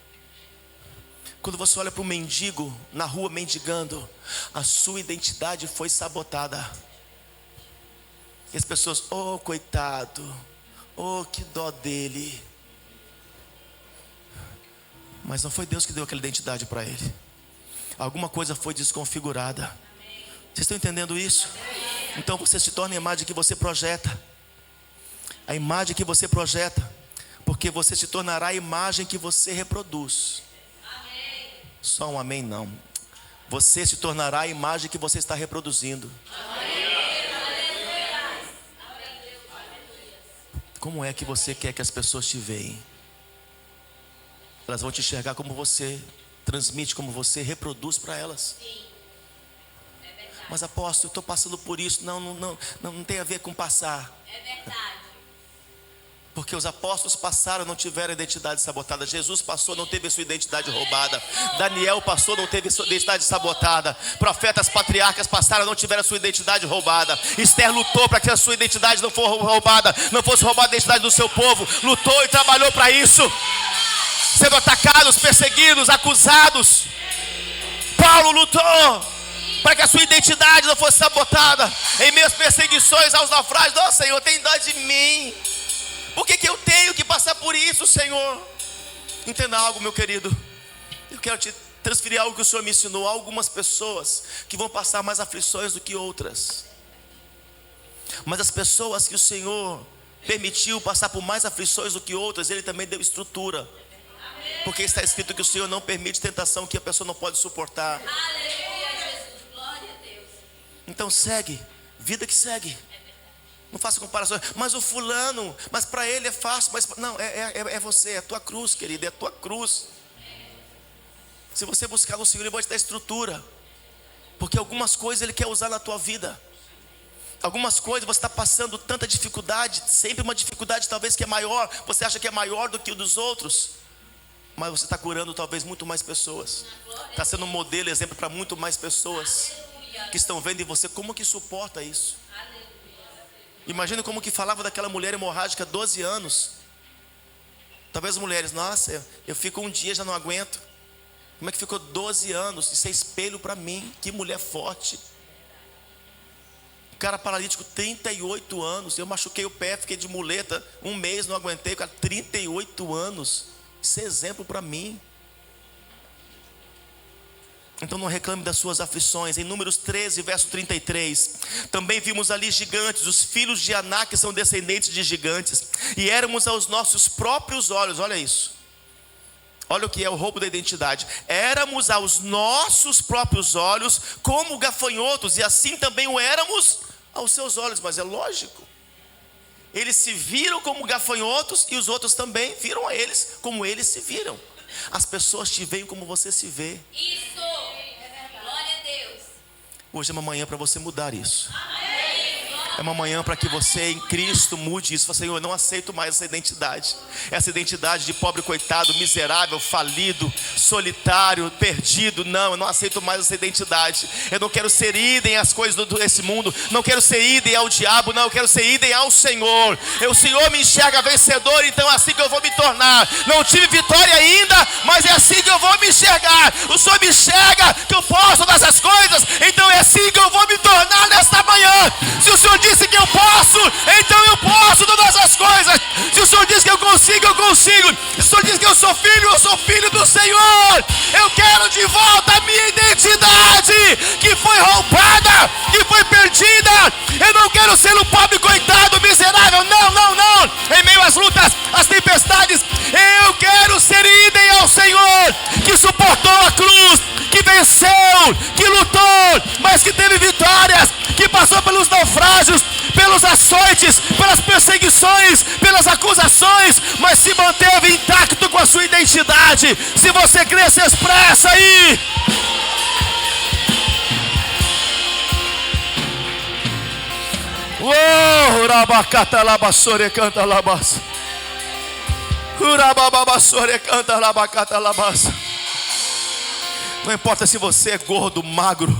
Quando você olha para um mendigo na rua mendigando, a sua identidade foi sabotada. E as pessoas, oh coitado, oh que dó dele. Mas não foi Deus que deu aquela identidade para ele. Alguma coisa foi desconfigurada. Vocês estão entendendo isso? Então você se torna a imagem que você projeta. A imagem que você projeta, porque você se tornará a imagem que você reproduz. Só um amém não. Você se tornará a imagem que você está reproduzindo. Como é que você quer que as pessoas te veem? Elas vão te enxergar como você transmite, como você reproduz para elas. Mas apóstolo, eu estou passando por isso. Não tem a ver com passar. É verdade. Porque os apóstolos passaram, não tiveram identidade sabotada. Jesus passou, não teve sua identidade roubada. Daniel passou, não teve sua identidade sabotada. Profetas, patriarcas passaram, não tiveram sua identidade roubada. Esther lutou para que a sua identidade não fosse roubada, não fosse roubada a identidade do seu povo. Lutou e trabalhou para isso. Sendo atacados, perseguidos, acusados. Paulo lutou para que a sua identidade não fosse sabotada. Em meio às perseguições, aos naufrágios. Oh Senhor, tem dó de mim. Por que eu tenho que passar por isso, Senhor? Entenda algo, meu querido. Eu quero te transferir algo que o Senhor me ensinou. Há algumas pessoas que vão passar mais aflições do que outras. Mas as pessoas que o Senhor permitiu passar por mais aflições do que outras, Ele também deu estrutura. Porque está escrito que o Senhor não permite tentação que a pessoa não pode suportar. Aleluia, Jesus. Glória a Deus. Então segue, vida que segue. Não faça comparações. Mas o fulano, mas para ele é fácil. Mas não, é você, é a tua cruz, querido, é a tua cruz. Se você buscar no Senhor, Ele vai te dar estrutura. Porque algumas coisas Ele quer usar na tua vida. Algumas coisas você está passando tanta dificuldade, sempre uma dificuldade talvez que é maior. Você acha que é maior do que o dos outros, mas você está curando talvez muito mais pessoas. Está sendo um modelo, exemplo para muito mais pessoas que estão vendo em você como que suporta isso. Imagina como que falava daquela mulher hemorrágica 12 anos. Talvez as mulheres, nossa, eu fico um dia já não aguento. Como é que ficou 12 anos? Isso é espelho para mim. Que mulher forte. O cara paralítico, 38 anos. Eu machuquei o pé, fiquei de muleta 1 mês, não aguentei. O cara, 38 anos. Isso é exemplo para mim. Então não reclame das suas aflições. Em Números 13, verso 33, também vimos ali gigantes. Os filhos de Anak são descendentes de gigantes. E éramos aos nossos próprios olhos. Olha isso. Olha o que é o roubo da identidade. Éramos aos nossos próprios olhos como gafanhotos. E assim também o éramos aos seus olhos. Mas é lógico. Eles se viram como gafanhotos e os outros também viram a eles como eles se viram. As pessoas te veem como você se vê. Isso. Glória a Deus. Hoje é uma manhã para você mudar isso. É uma manhã para que você em Cristo mude isso. Senhor, eu não aceito mais essa identidade. Essa identidade de pobre, coitado, miserável, falido, solitário, perdido. Não, eu não aceito mais essa identidade. Eu não quero ser idem às coisas desse mundo. Não quero ser idem ao diabo. Não, eu quero ser idem ao Senhor. O Senhor me enxerga vencedor, então é assim que eu vou me tornar. Não tive vitória ainda, mas é assim que eu vou me enxergar. O Senhor me enxerga que eu posso dessas coisas, então é assim que eu vou me tornar nesta manhã. Se o Senhor disse que eu posso, então eu posso todas as coisas. Se o Senhor diz que eu consigo, eu consigo. Se o Senhor diz que eu sou filho do Senhor. Eu quero de volta a minha identidade que foi roubada, que foi perdida. Eu não quero ser um pobre coitado miserável. Não. Em meio às lutas, às tempestades, eu quero ser pelos açoites, pelas perseguições, pelas acusações, mas se manteve intacto com a sua identidade. Se você crê, se expressa aí. Oh, urabacata labassore canta labassa. Urababassore canta labacata labassa. Não importa se você é gordo, magro,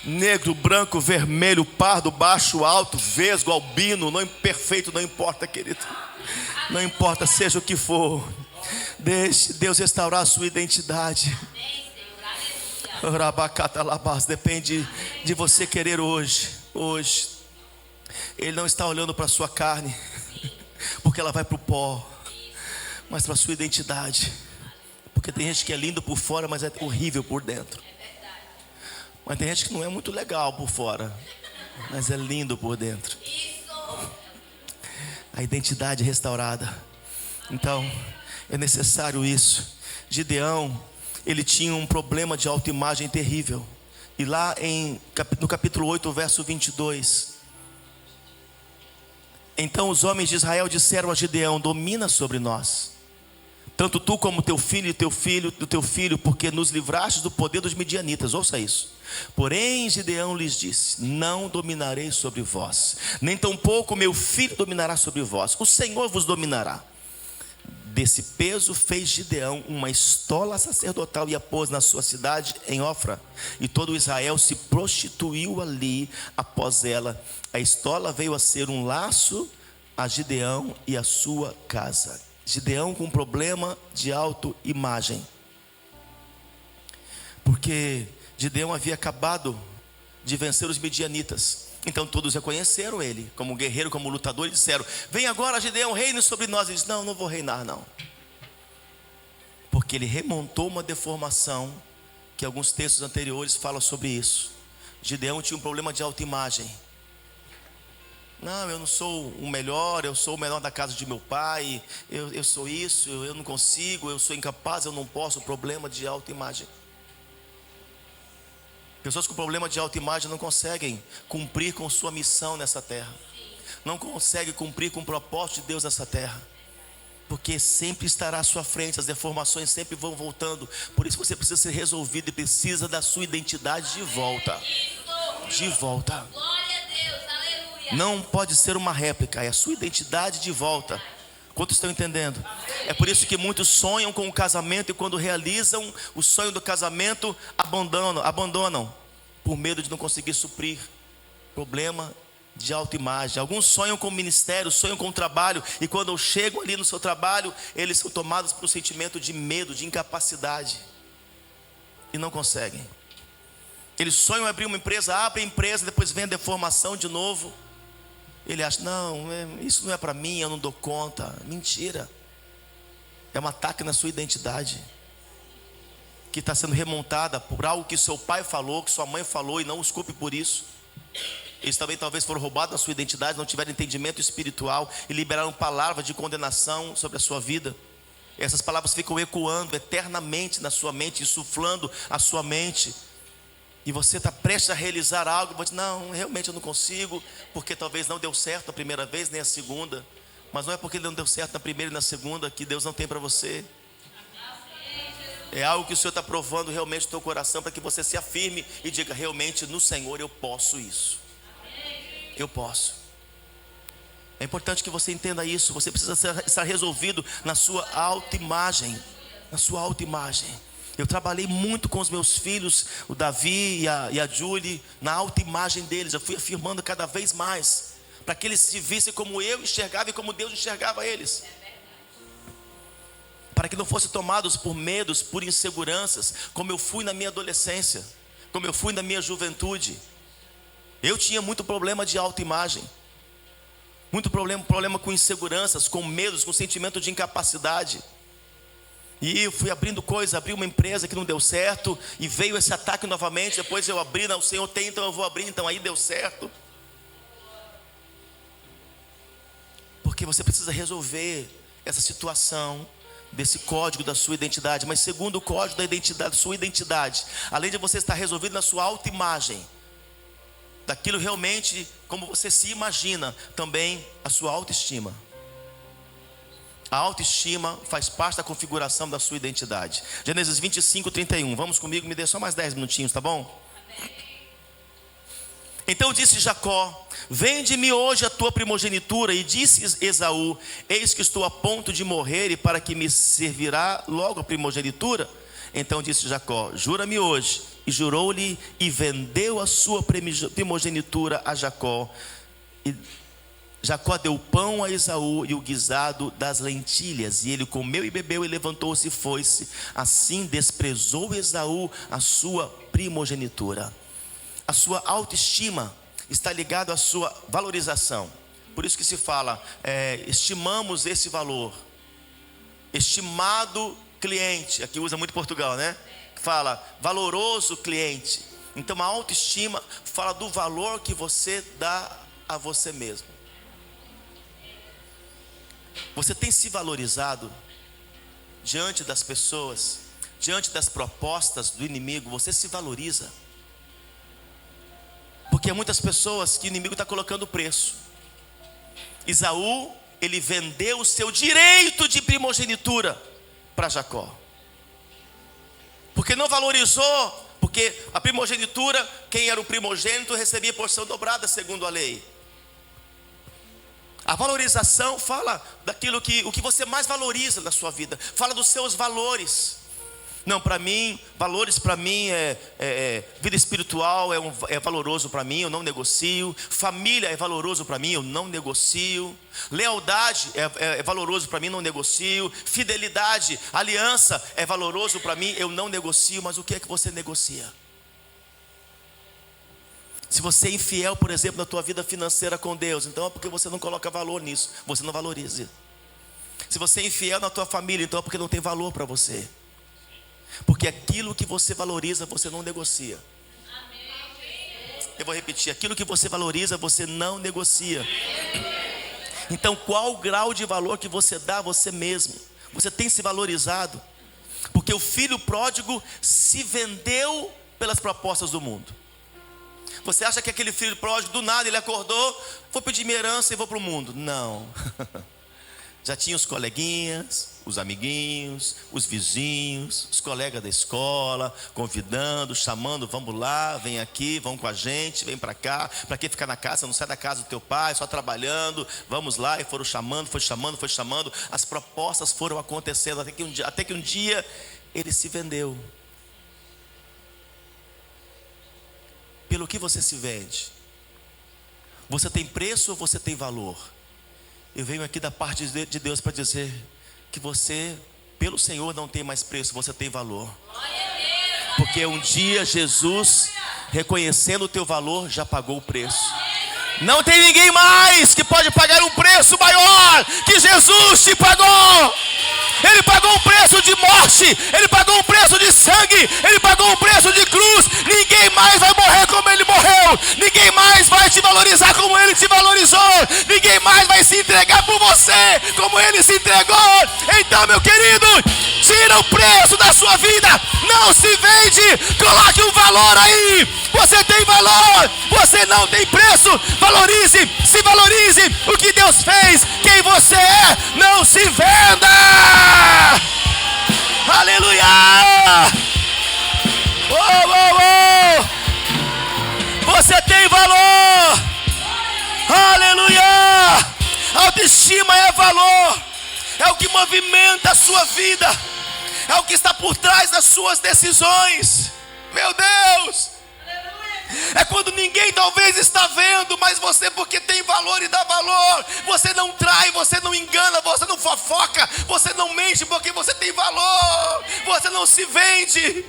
negro, branco, vermelho, pardo, baixo, alto, vesgo, albino, não perfeito, não importa, querido. Não importa, seja o que for. Deixe Deus restaurar a sua identidade. Depende de você querer hoje. Ele não está olhando para a sua carne, porque ela vai para o pó, mas para a sua identidade. Porque tem gente que é lindo por fora, mas é horrível por dentro. Mas tem gente que não é muito legal por fora, mas é lindo por dentro. A identidade restaurada. Então, é necessário isso. Gideão, ele tinha um problema de autoimagem terrível. E lá no capítulo 8, verso 22. Então os homens de Israel disseram a Gideão: domina sobre nós, tanto tu como teu filho e teu filho do teu filho, porque nos livraste do poder dos midianitas. Ouça isso. Porém Gideão lhes disse: não dominarei sobre vós, nem tampouco meu filho dominará sobre vós, o Senhor vos dominará. Desse peso fez Gideão uma estola sacerdotal e a pôs na sua cidade em Ofra. E todo Israel se prostituiu ali após ela. A estola veio a ser um laço a Gideão e a sua casa. Gideão com problema de autoimagem. Porque Gideão havia acabado de vencer os midianitas. Então todos reconheceram ele como guerreiro, como lutador, e disseram: vem agora, Gideão, reine sobre nós. Ele disse: não vou reinar não. Porque ele remontou uma deformação, que alguns textos anteriores falam sobre isso. Gideão tinha um problema de autoimagem. Não, eu não sou o melhor, eu sou o menor da casa de meu pai, eu sou isso, eu não consigo, eu sou incapaz, eu não posso. Problema de autoimagem. Pessoas com problema de autoimagem não conseguem cumprir com sua missão nessa terra. Não conseguem cumprir com o propósito de Deus nessa terra. Porque sempre estará à sua frente, as deformações sempre vão voltando. Por isso você precisa ser resolvido e precisa da sua identidade de volta. De volta. Não pode ser uma réplica, é a sua identidade de volta. Quantos estão entendendo? É por isso que muitos sonham com o casamento e quando realizam o sonho do casamento, abandonam por medo de não conseguir suprir. Problema de autoimagem. Alguns sonham com o ministério, sonham com o trabalho, e quando chegam ali no seu trabalho, eles são tomados por um sentimento de medo, de incapacidade, e não conseguem. Eles sonham em abrir uma empresa, abrem a empresa, depois vem a deformação de novo. Ele acha: não, isso não é para mim, eu não dou conta. Mentira. É um ataque na sua identidade, que está sendo remontada por algo que seu pai falou, que sua mãe falou, e não os culpe por isso. Eles também talvez foram roubados na sua identidade, não tiveram entendimento espiritual e liberaram palavras de condenação sobre a sua vida. Essas palavras ficam ecoando eternamente na sua mente, insuflando a sua mente. E você está prestes a realizar algo, você diz: não, realmente eu não consigo, porque talvez não deu certo a primeira vez, nem a segunda. Mas não é porque não deu certo na primeira e na segunda que Deus não tem para você. É algo que o Senhor está provando realmente no teu coração, para que você se afirme e diga: realmente no Senhor eu posso isso. Eu posso. É importante que você entenda isso. Você precisa estar resolvido na sua autoimagem. Na sua autoimagem. Eu trabalhei muito com os meus filhos, o Davi e a Julie, na autoimagem deles. Eu fui afirmando cada vez mais, para que eles se vissem como eu enxergava e como Deus enxergava eles. Para que não fossem tomados por medos, por inseguranças, como eu fui na minha adolescência, como eu fui na minha juventude. Eu tinha muito problema de autoimagem, muito problema com inseguranças, com medos, com sentimento de incapacidade. E eu fui abrindo coisas, abri uma empresa que não deu certo, e veio esse ataque novamente. Depois eu abri: não, o Senhor tem, então eu vou abrir. Então aí deu certo. Porque você precisa resolver essa situação desse código da sua identidade. Mas segundo o código da identidade, sua identidade, além de você estar resolvido na sua autoimagem, daquilo realmente como você se imagina, também a sua autoestima. A autoestima faz parte da configuração da sua identidade. Gênesis 25, 31. Vamos comigo, me dê só mais 10 minutinhos, tá bom? Então disse Jacó: vende-me hoje a tua primogenitura. E disse Esaú: eis que estou a ponto de morrer, e para que me servirá logo a primogenitura? Então disse Jacó: jura-me hoje. E jurou-lhe, e vendeu a sua primogenitura a Jacó. E Jacó deu pão a Esaú e o guisado das lentilhas, e ele comeu e bebeu, e levantou-se e foi-se. Assim desprezou Esaú a sua primogenitura. A sua autoestima está ligada à sua valorização. Por isso que se fala, estimamos esse valor. Estimado cliente, aqui usa muito Portugal, né? Fala, valoroso cliente. Então a autoestima fala do valor que você dá a você mesmo. Você tem se valorizado diante das pessoas, diante das propostas do inimigo? Você se valoriza? Porque há muitas pessoas que o inimigo está colocando preço. Esaú, ele vendeu o seu direito de primogenitura para Jacó, porque não valorizou. Porque a primogenitura, quem era o primogênito recebia porção dobrada segundo a lei. A valorização fala daquilo o que você mais valoriza na sua vida. Fala dos seus valores. Não, para mim, valores para mim vida espiritual é valoroso para mim, eu não negocio. Família é valoroso para mim, eu não negocio. Lealdade é valoroso para mim, não negocio. Fidelidade, aliança é valoroso para mim, eu não negocio. Mas o que é que você negocia? Se você é infiel, por exemplo, na tua vida financeira com Deus, então é porque você não coloca valor nisso, você não valoriza. Se você é infiel na tua família, então é porque não tem valor para você. Porque aquilo que você valoriza, você não negocia. Eu vou repetir, aquilo que você valoriza, você não negocia. Então qual o grau de valor que você dá a você mesmo? Você tem se valorizado? Porque o filho pródigo se vendeu pelas propostas do mundo. Você acha que aquele filho pródigo, do nada ele acordou, vou pedir minha herança e vou para o mundo? Não. Já tinha os coleguinhas, os amiguinhos, os vizinhos, os colegas da escola, convidando, chamando, vamos lá, vem aqui, vão com a gente, vem para cá. Para que ficar na casa? Não sai da casa do teu pai, só trabalhando, vamos lá. E foram chamando, foi chamando. As propostas foram acontecendo, até que um dia ele se vendeu. Pelo que você se vende? Você tem preço ou você tem valor? Eu venho aqui da parte de Deus para dizer que você, pelo Senhor, não tem mais preço, você tem valor. Porque um dia Jesus, reconhecendo o teu valor, já pagou o preço. Não tem ninguém mais que pode pagar um preço maior que Jesus te pagou. Ele pagou um preço de morte, ele pagou um preço de sangue, ele pagou um preço de cruz. Ninguém mais vai morrer como ele morreu. Ninguém mais vai te valorizar como ele te valorizou. Ninguém mais vai se entregar por você como ele se entregou. Então, meu querido, tira o preço da sua vida. Não se vende, coloque um valor aí. Você tem valor, você não tem preço. Valorize, se valorize o que Deus fez, quem você é. Não se venda. Aleluia! Você tem valor. Aleluia! Autoestima é valor. É o que movimenta a sua vida. É o que está por trás das suas decisões. Meu Deus! É quando ninguém talvez está vendo, mas você, porque tem valor e dá valor, você não trai, você não engana, você não fofoca, você não mente porque você tem valor. Você não se vende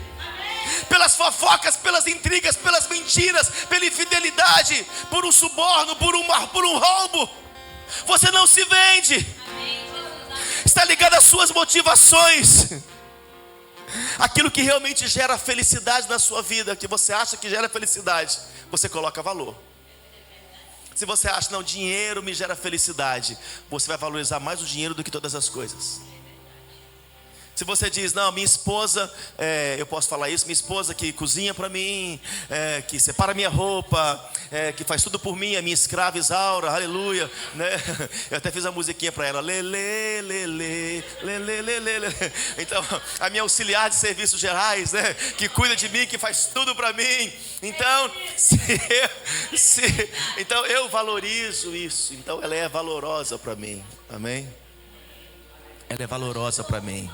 pelas fofocas, pelas intrigas, pelas mentiras, pela infidelidade, por um suborno, por um roubo. Você não se vende. Está ligado às suas motivações. Aquilo que realmente gera felicidade na sua vida, que você acha que gera felicidade, você coloca valor. Se você acha, não, dinheiro me gera felicidade, você vai valorizar mais o dinheiro do que todas as coisas. Se você diz, não, minha esposa, eu posso falar isso, minha esposa que cozinha para mim, que separa minha roupa, que faz tudo por mim, a minha escrava Isaura, aleluia, né? Eu até fiz a musiquinha para ela, lele, lele, lele, lele. Então, a minha auxiliar de serviços gerais, né? Que cuida de mim, que faz tudo para mim. Então, então eu valorizo isso. Então, ela é valorosa para mim, amém? Ela é valorosa para mim.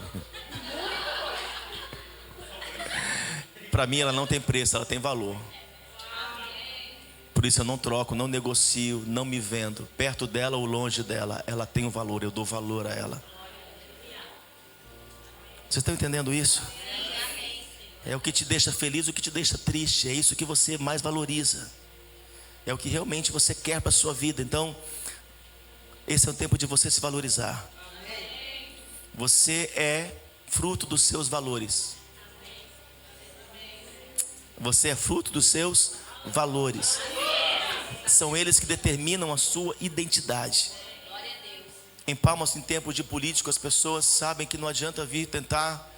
Para mim ela não tem preço, ela tem valor. Por isso eu não troco, não negocio, não me vendo. Perto dela ou longe dela, ela tem um valor, eu dou valor a ela. Vocês estão entendendo isso? É o que te deixa feliz, o que te deixa triste. É isso que você mais valoriza. É o que realmente você quer para a sua vida. Então, esse é o tempo de você se valorizar. Você é fruto dos seus valores. Você é fruto dos seus valores. São eles que determinam a sua identidade. Em Palmas, em tempos de político, as pessoas sabem que não adianta vir tentar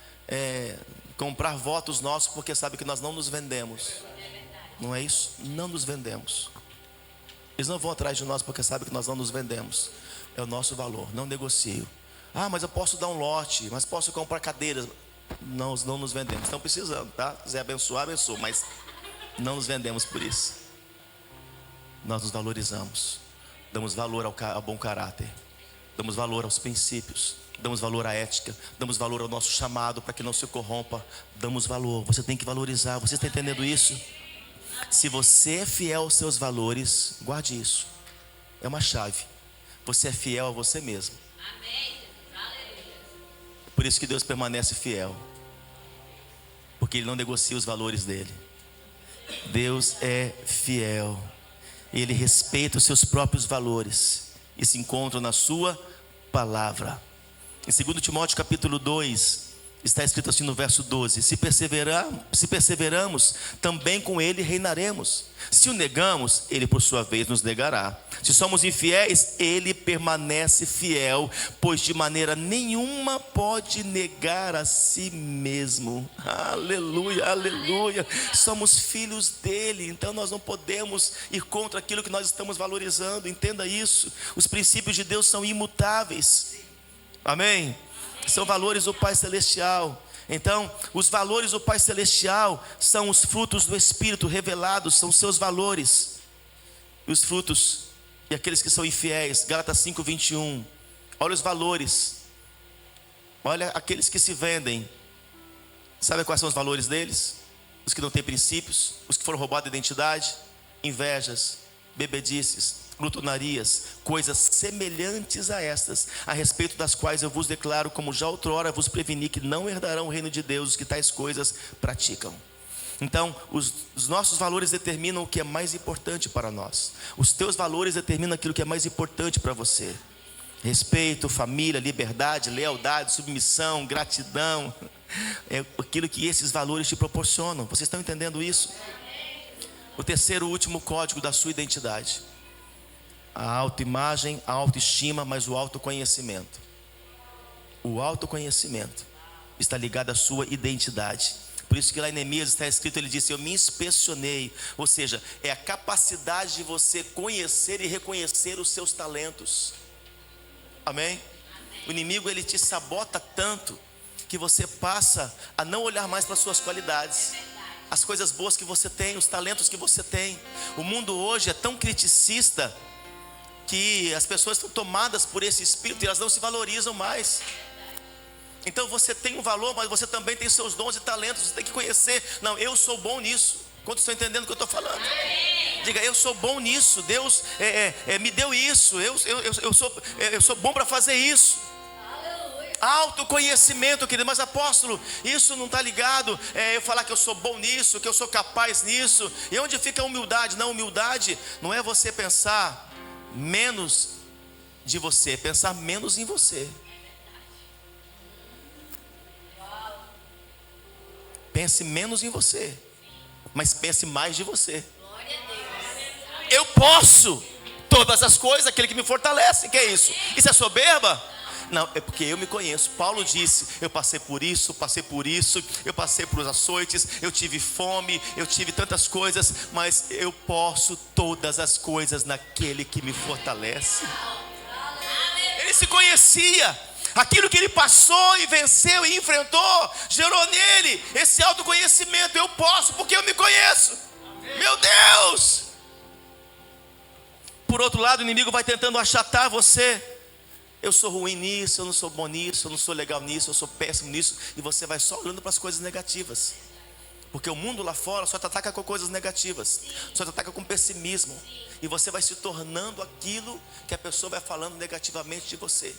comprar votos nossos, porque sabem que nós não nos vendemos. Não é isso? Não nos vendemos. Eles não vão atrás de nós porque sabem que nós não nos vendemos. É o nosso valor, não negocio. Ah, mas eu posso dar um lote, mas posso comprar cadeiras. Não nos vendemos, estão precisando, tá? Se quiser abençoar, abençoa, mas não nos vendemos por isso. Nós nos valorizamos, damos valor ao bom caráter, damos valor aos princípios, damos valor à ética, damos valor ao nosso chamado para que não se corrompa. Damos valor, você tem que valorizar. Você está entendendo isso? Se você é fiel aos seus valores, guarde isso, é uma chave. Você é fiel a você mesmo. Por isso que Deus permanece fiel, porque Ele não negocia os valores dele. Deus é fiel, Ele respeita os seus próprios valores e se encontram na sua palavra. Em 2 Timóteo capítulo 2 está escrito assim no verso 12: se perseveramos, também com Ele reinaremos. Se o negamos, Ele por sua vez nos negará. Se somos infiéis, Ele permanece fiel, pois de maneira nenhuma pode negar a si mesmo. Aleluia, aleluia. Somos filhos dele, então nós não podemos ir contra aquilo que nós estamos valorizando. Entenda isso. Os princípios de Deus são imutáveis. Amém? São valores do Pai Celestial. Então, os valores do Pai Celestial são os frutos do Espírito revelados, são seus valores. E os frutos, e aqueles que são infiéis, Gálatas 5:21. Olha os valores. Olha aqueles que se vendem. Sabe quais são os valores deles? Os que não têm princípios, os que foram roubados de identidade, invejas, bebedices, glutonarias, coisas semelhantes a estas, a respeito das quais eu vos declaro, como já outrora vos preveni, que não herdarão o reino de Deus os que tais coisas praticam. Então, os nossos valores determinam o que é mais importante para nós. Os teus valores determinam aquilo que é mais importante para você. Respeito, família, liberdade, lealdade, submissão, gratidão. É aquilo que esses valores te proporcionam. Vocês estão entendendo isso? O terceiro e último código da sua identidade: a autoimagem, a autoestima, mas o autoconhecimento. O autoconhecimento está ligado à sua identidade. Por isso que lá em Neemias está escrito, ele disse: eu me inspecionei. Ou seja, é a capacidade de você conhecer e reconhecer os seus talentos. Amém? O inimigo, ele te sabota tanto que você passa a não olhar mais para as suas qualidades, as coisas boas que você tem, os talentos que você tem. O mundo hoje é tão criticista que as pessoas estão tomadas por esse espírito e elas não se valorizam mais. Então você tem um valor, mas você também tem seus dons e talentos. Você tem que conhecer. Não, eu sou bom nisso. Quantos estão entendendo o que eu estou falando? Diga, eu sou bom nisso. Deus me deu isso. Eu sou bom para fazer isso. Autoconhecimento, querido. Mas apóstolo, isso não está ligado eu falar que eu sou bom nisso, que eu sou capaz nisso. E onde fica a humildade? Não, humildade não é você pensar menos de você, é pensar menos em você. Pense menos em você, mas pense mais de você. Eu posso todas as coisas, aquele que me fortalece. Que é isso? Isso é soberba? Não, é porque eu me conheço. Paulo disse: eu passei por isso, eu passei por açoites, eu tive fome, eu tive tantas coisas, mas eu posso todas as coisas naquele que me fortalece. Ele se conhecia. Aquilo que ele passou e venceu e enfrentou, gerou nele esse autoconhecimento. Eu posso porque eu me conheço. Meu Deus! Por outro lado, o inimigo vai tentando achatar você. Eu sou ruim nisso, eu não sou bom nisso, eu não sou legal nisso, eu sou péssimo nisso. E você vai só olhando para as coisas negativas. Porque o mundo lá fora só te ataca com coisas negativas, só te ataca com pessimismo. E você vai se tornando aquilo que a pessoa vai falando negativamente de você.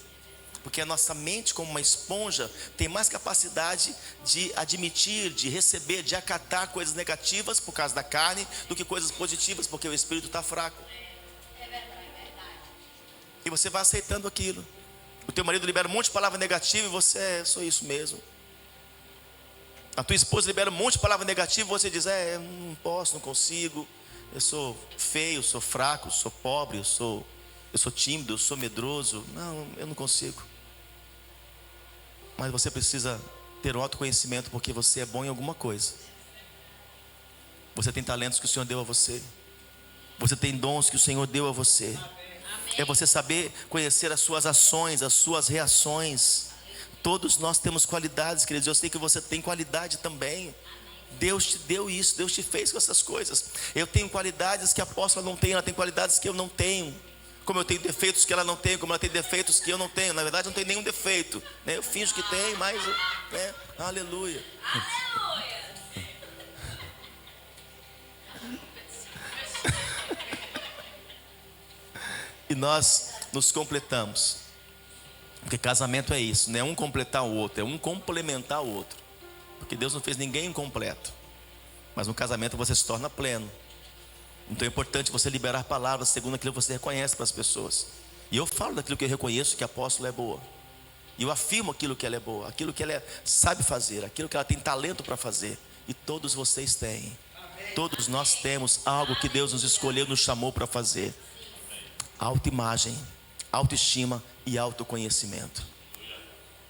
Porque a nossa mente, como uma esponja, tem mais capacidade de admitir, de receber, de acatar coisas negativas por causa da carne, do que coisas positivas, porque o espírito está fraco. E você vai aceitando aquilo. O teu marido libera um monte de palavra negativa e você sou isso mesmo. A tua esposa libera um monte de palavra negativa e você diz: não posso, não consigo, eu sou feio, sou fraco, sou pobre, eu sou tímido, eu sou medroso. Não, eu não consigo. Mas você precisa ter um autoconhecimento, porque você é bom em alguma coisa. Você tem talentos que o Senhor deu a você. Você tem dons que o Senhor deu a você. É você saber conhecer as suas ações, as suas reações. Todos nós temos qualidades, queridos. Eu sei que você tem qualidade também. Deus te deu isso, Deus te fez com essas coisas. Eu tenho qualidades que a apóstola não tem, ela tem qualidades que eu não tenho. Como eu tenho defeitos que ela não tem, como ela tem defeitos que eu não tenho. Na verdade, eu não tenho nenhum defeito, né? Eu finjo que tem, mas aleluia. E nós nos completamos. Porque casamento é isso, não é um completar o outro, é um complementar o outro. Porque Deus não fez ninguém incompleto. Mas no casamento você se torna pleno. Então é importante você liberar palavras segundo aquilo que você reconhece para as pessoas. E eu falo daquilo que eu reconheço que a apóstola é boa. E eu afirmo aquilo que ela é boa, aquilo que ela sabe fazer, aquilo que ela tem talento para fazer. E todos vocês têm. Todos nós temos algo que Deus nos escolheu, nos chamou para fazer. Autoimagem, autoestima e autoconhecimento.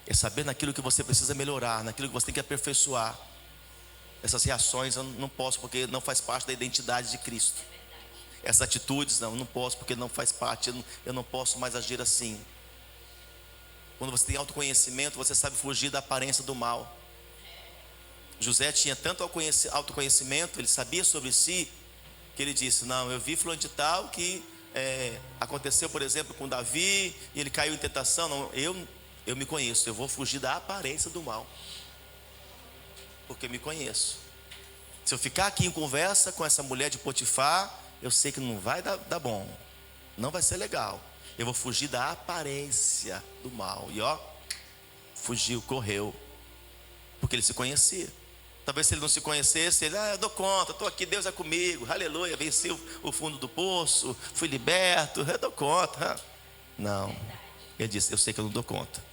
É saber naquilo que você precisa melhorar, naquilo que você tem que aperfeiçoar. Essas reações eu não posso porque não faz parte da identidade de Cristo. Essas atitudes não posso porque não faz parte, eu não posso mais agir assim. Quando você tem autoconhecimento, você sabe fugir da aparência do mal. José tinha tanto autoconhecimento, ele sabia sobre si, que ele disse: não, eu vi fulano de tal que aconteceu, por exemplo, com Davi, e ele caiu em tentação. Não, eu me conheço, eu vou fugir da aparência do mal, porque eu me conheço. Se eu ficar aqui em conversa com essa mulher de Potifar, eu sei que não vai dar bom, não vai ser legal. Eu vou fugir da aparência do mal. E fugiu, correu, porque ele se conhecia. Talvez se ele não se conhecesse, ele: eu dou conta, estou aqui, Deus é comigo, aleluia, venci o fundo do poço, fui liberto, eu dou conta. Não, ele disse: eu sei que eu não dou conta.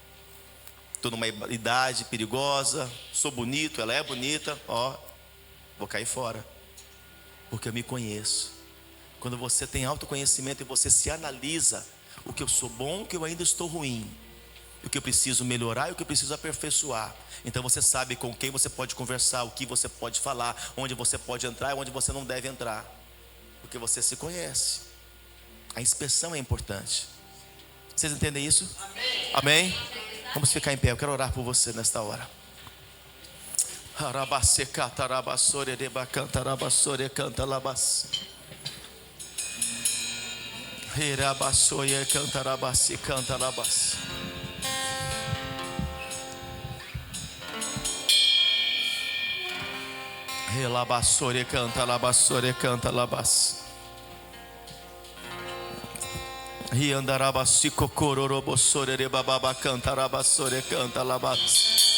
Estou numa idade perigosa, sou bonito, ela é bonita, vou cair fora, porque eu me conheço. Quando você tem autoconhecimento e você se analisa, o que eu sou bom, o que eu ainda estou ruim, o que eu preciso melhorar e o que eu preciso aperfeiçoar. Então você sabe com quem você pode conversar, o que você pode falar, onde você pode entrar e onde você não deve entrar, porque você se conhece. A inspeção é importante. Vocês entendem isso? Amém? Amém? Vamos ficar em pé, eu quero orar por você nesta hora. Relabassore canta, labassore canta, labas. Riandarabasi cocororobossore rebababa canta, rabassore canta, labas.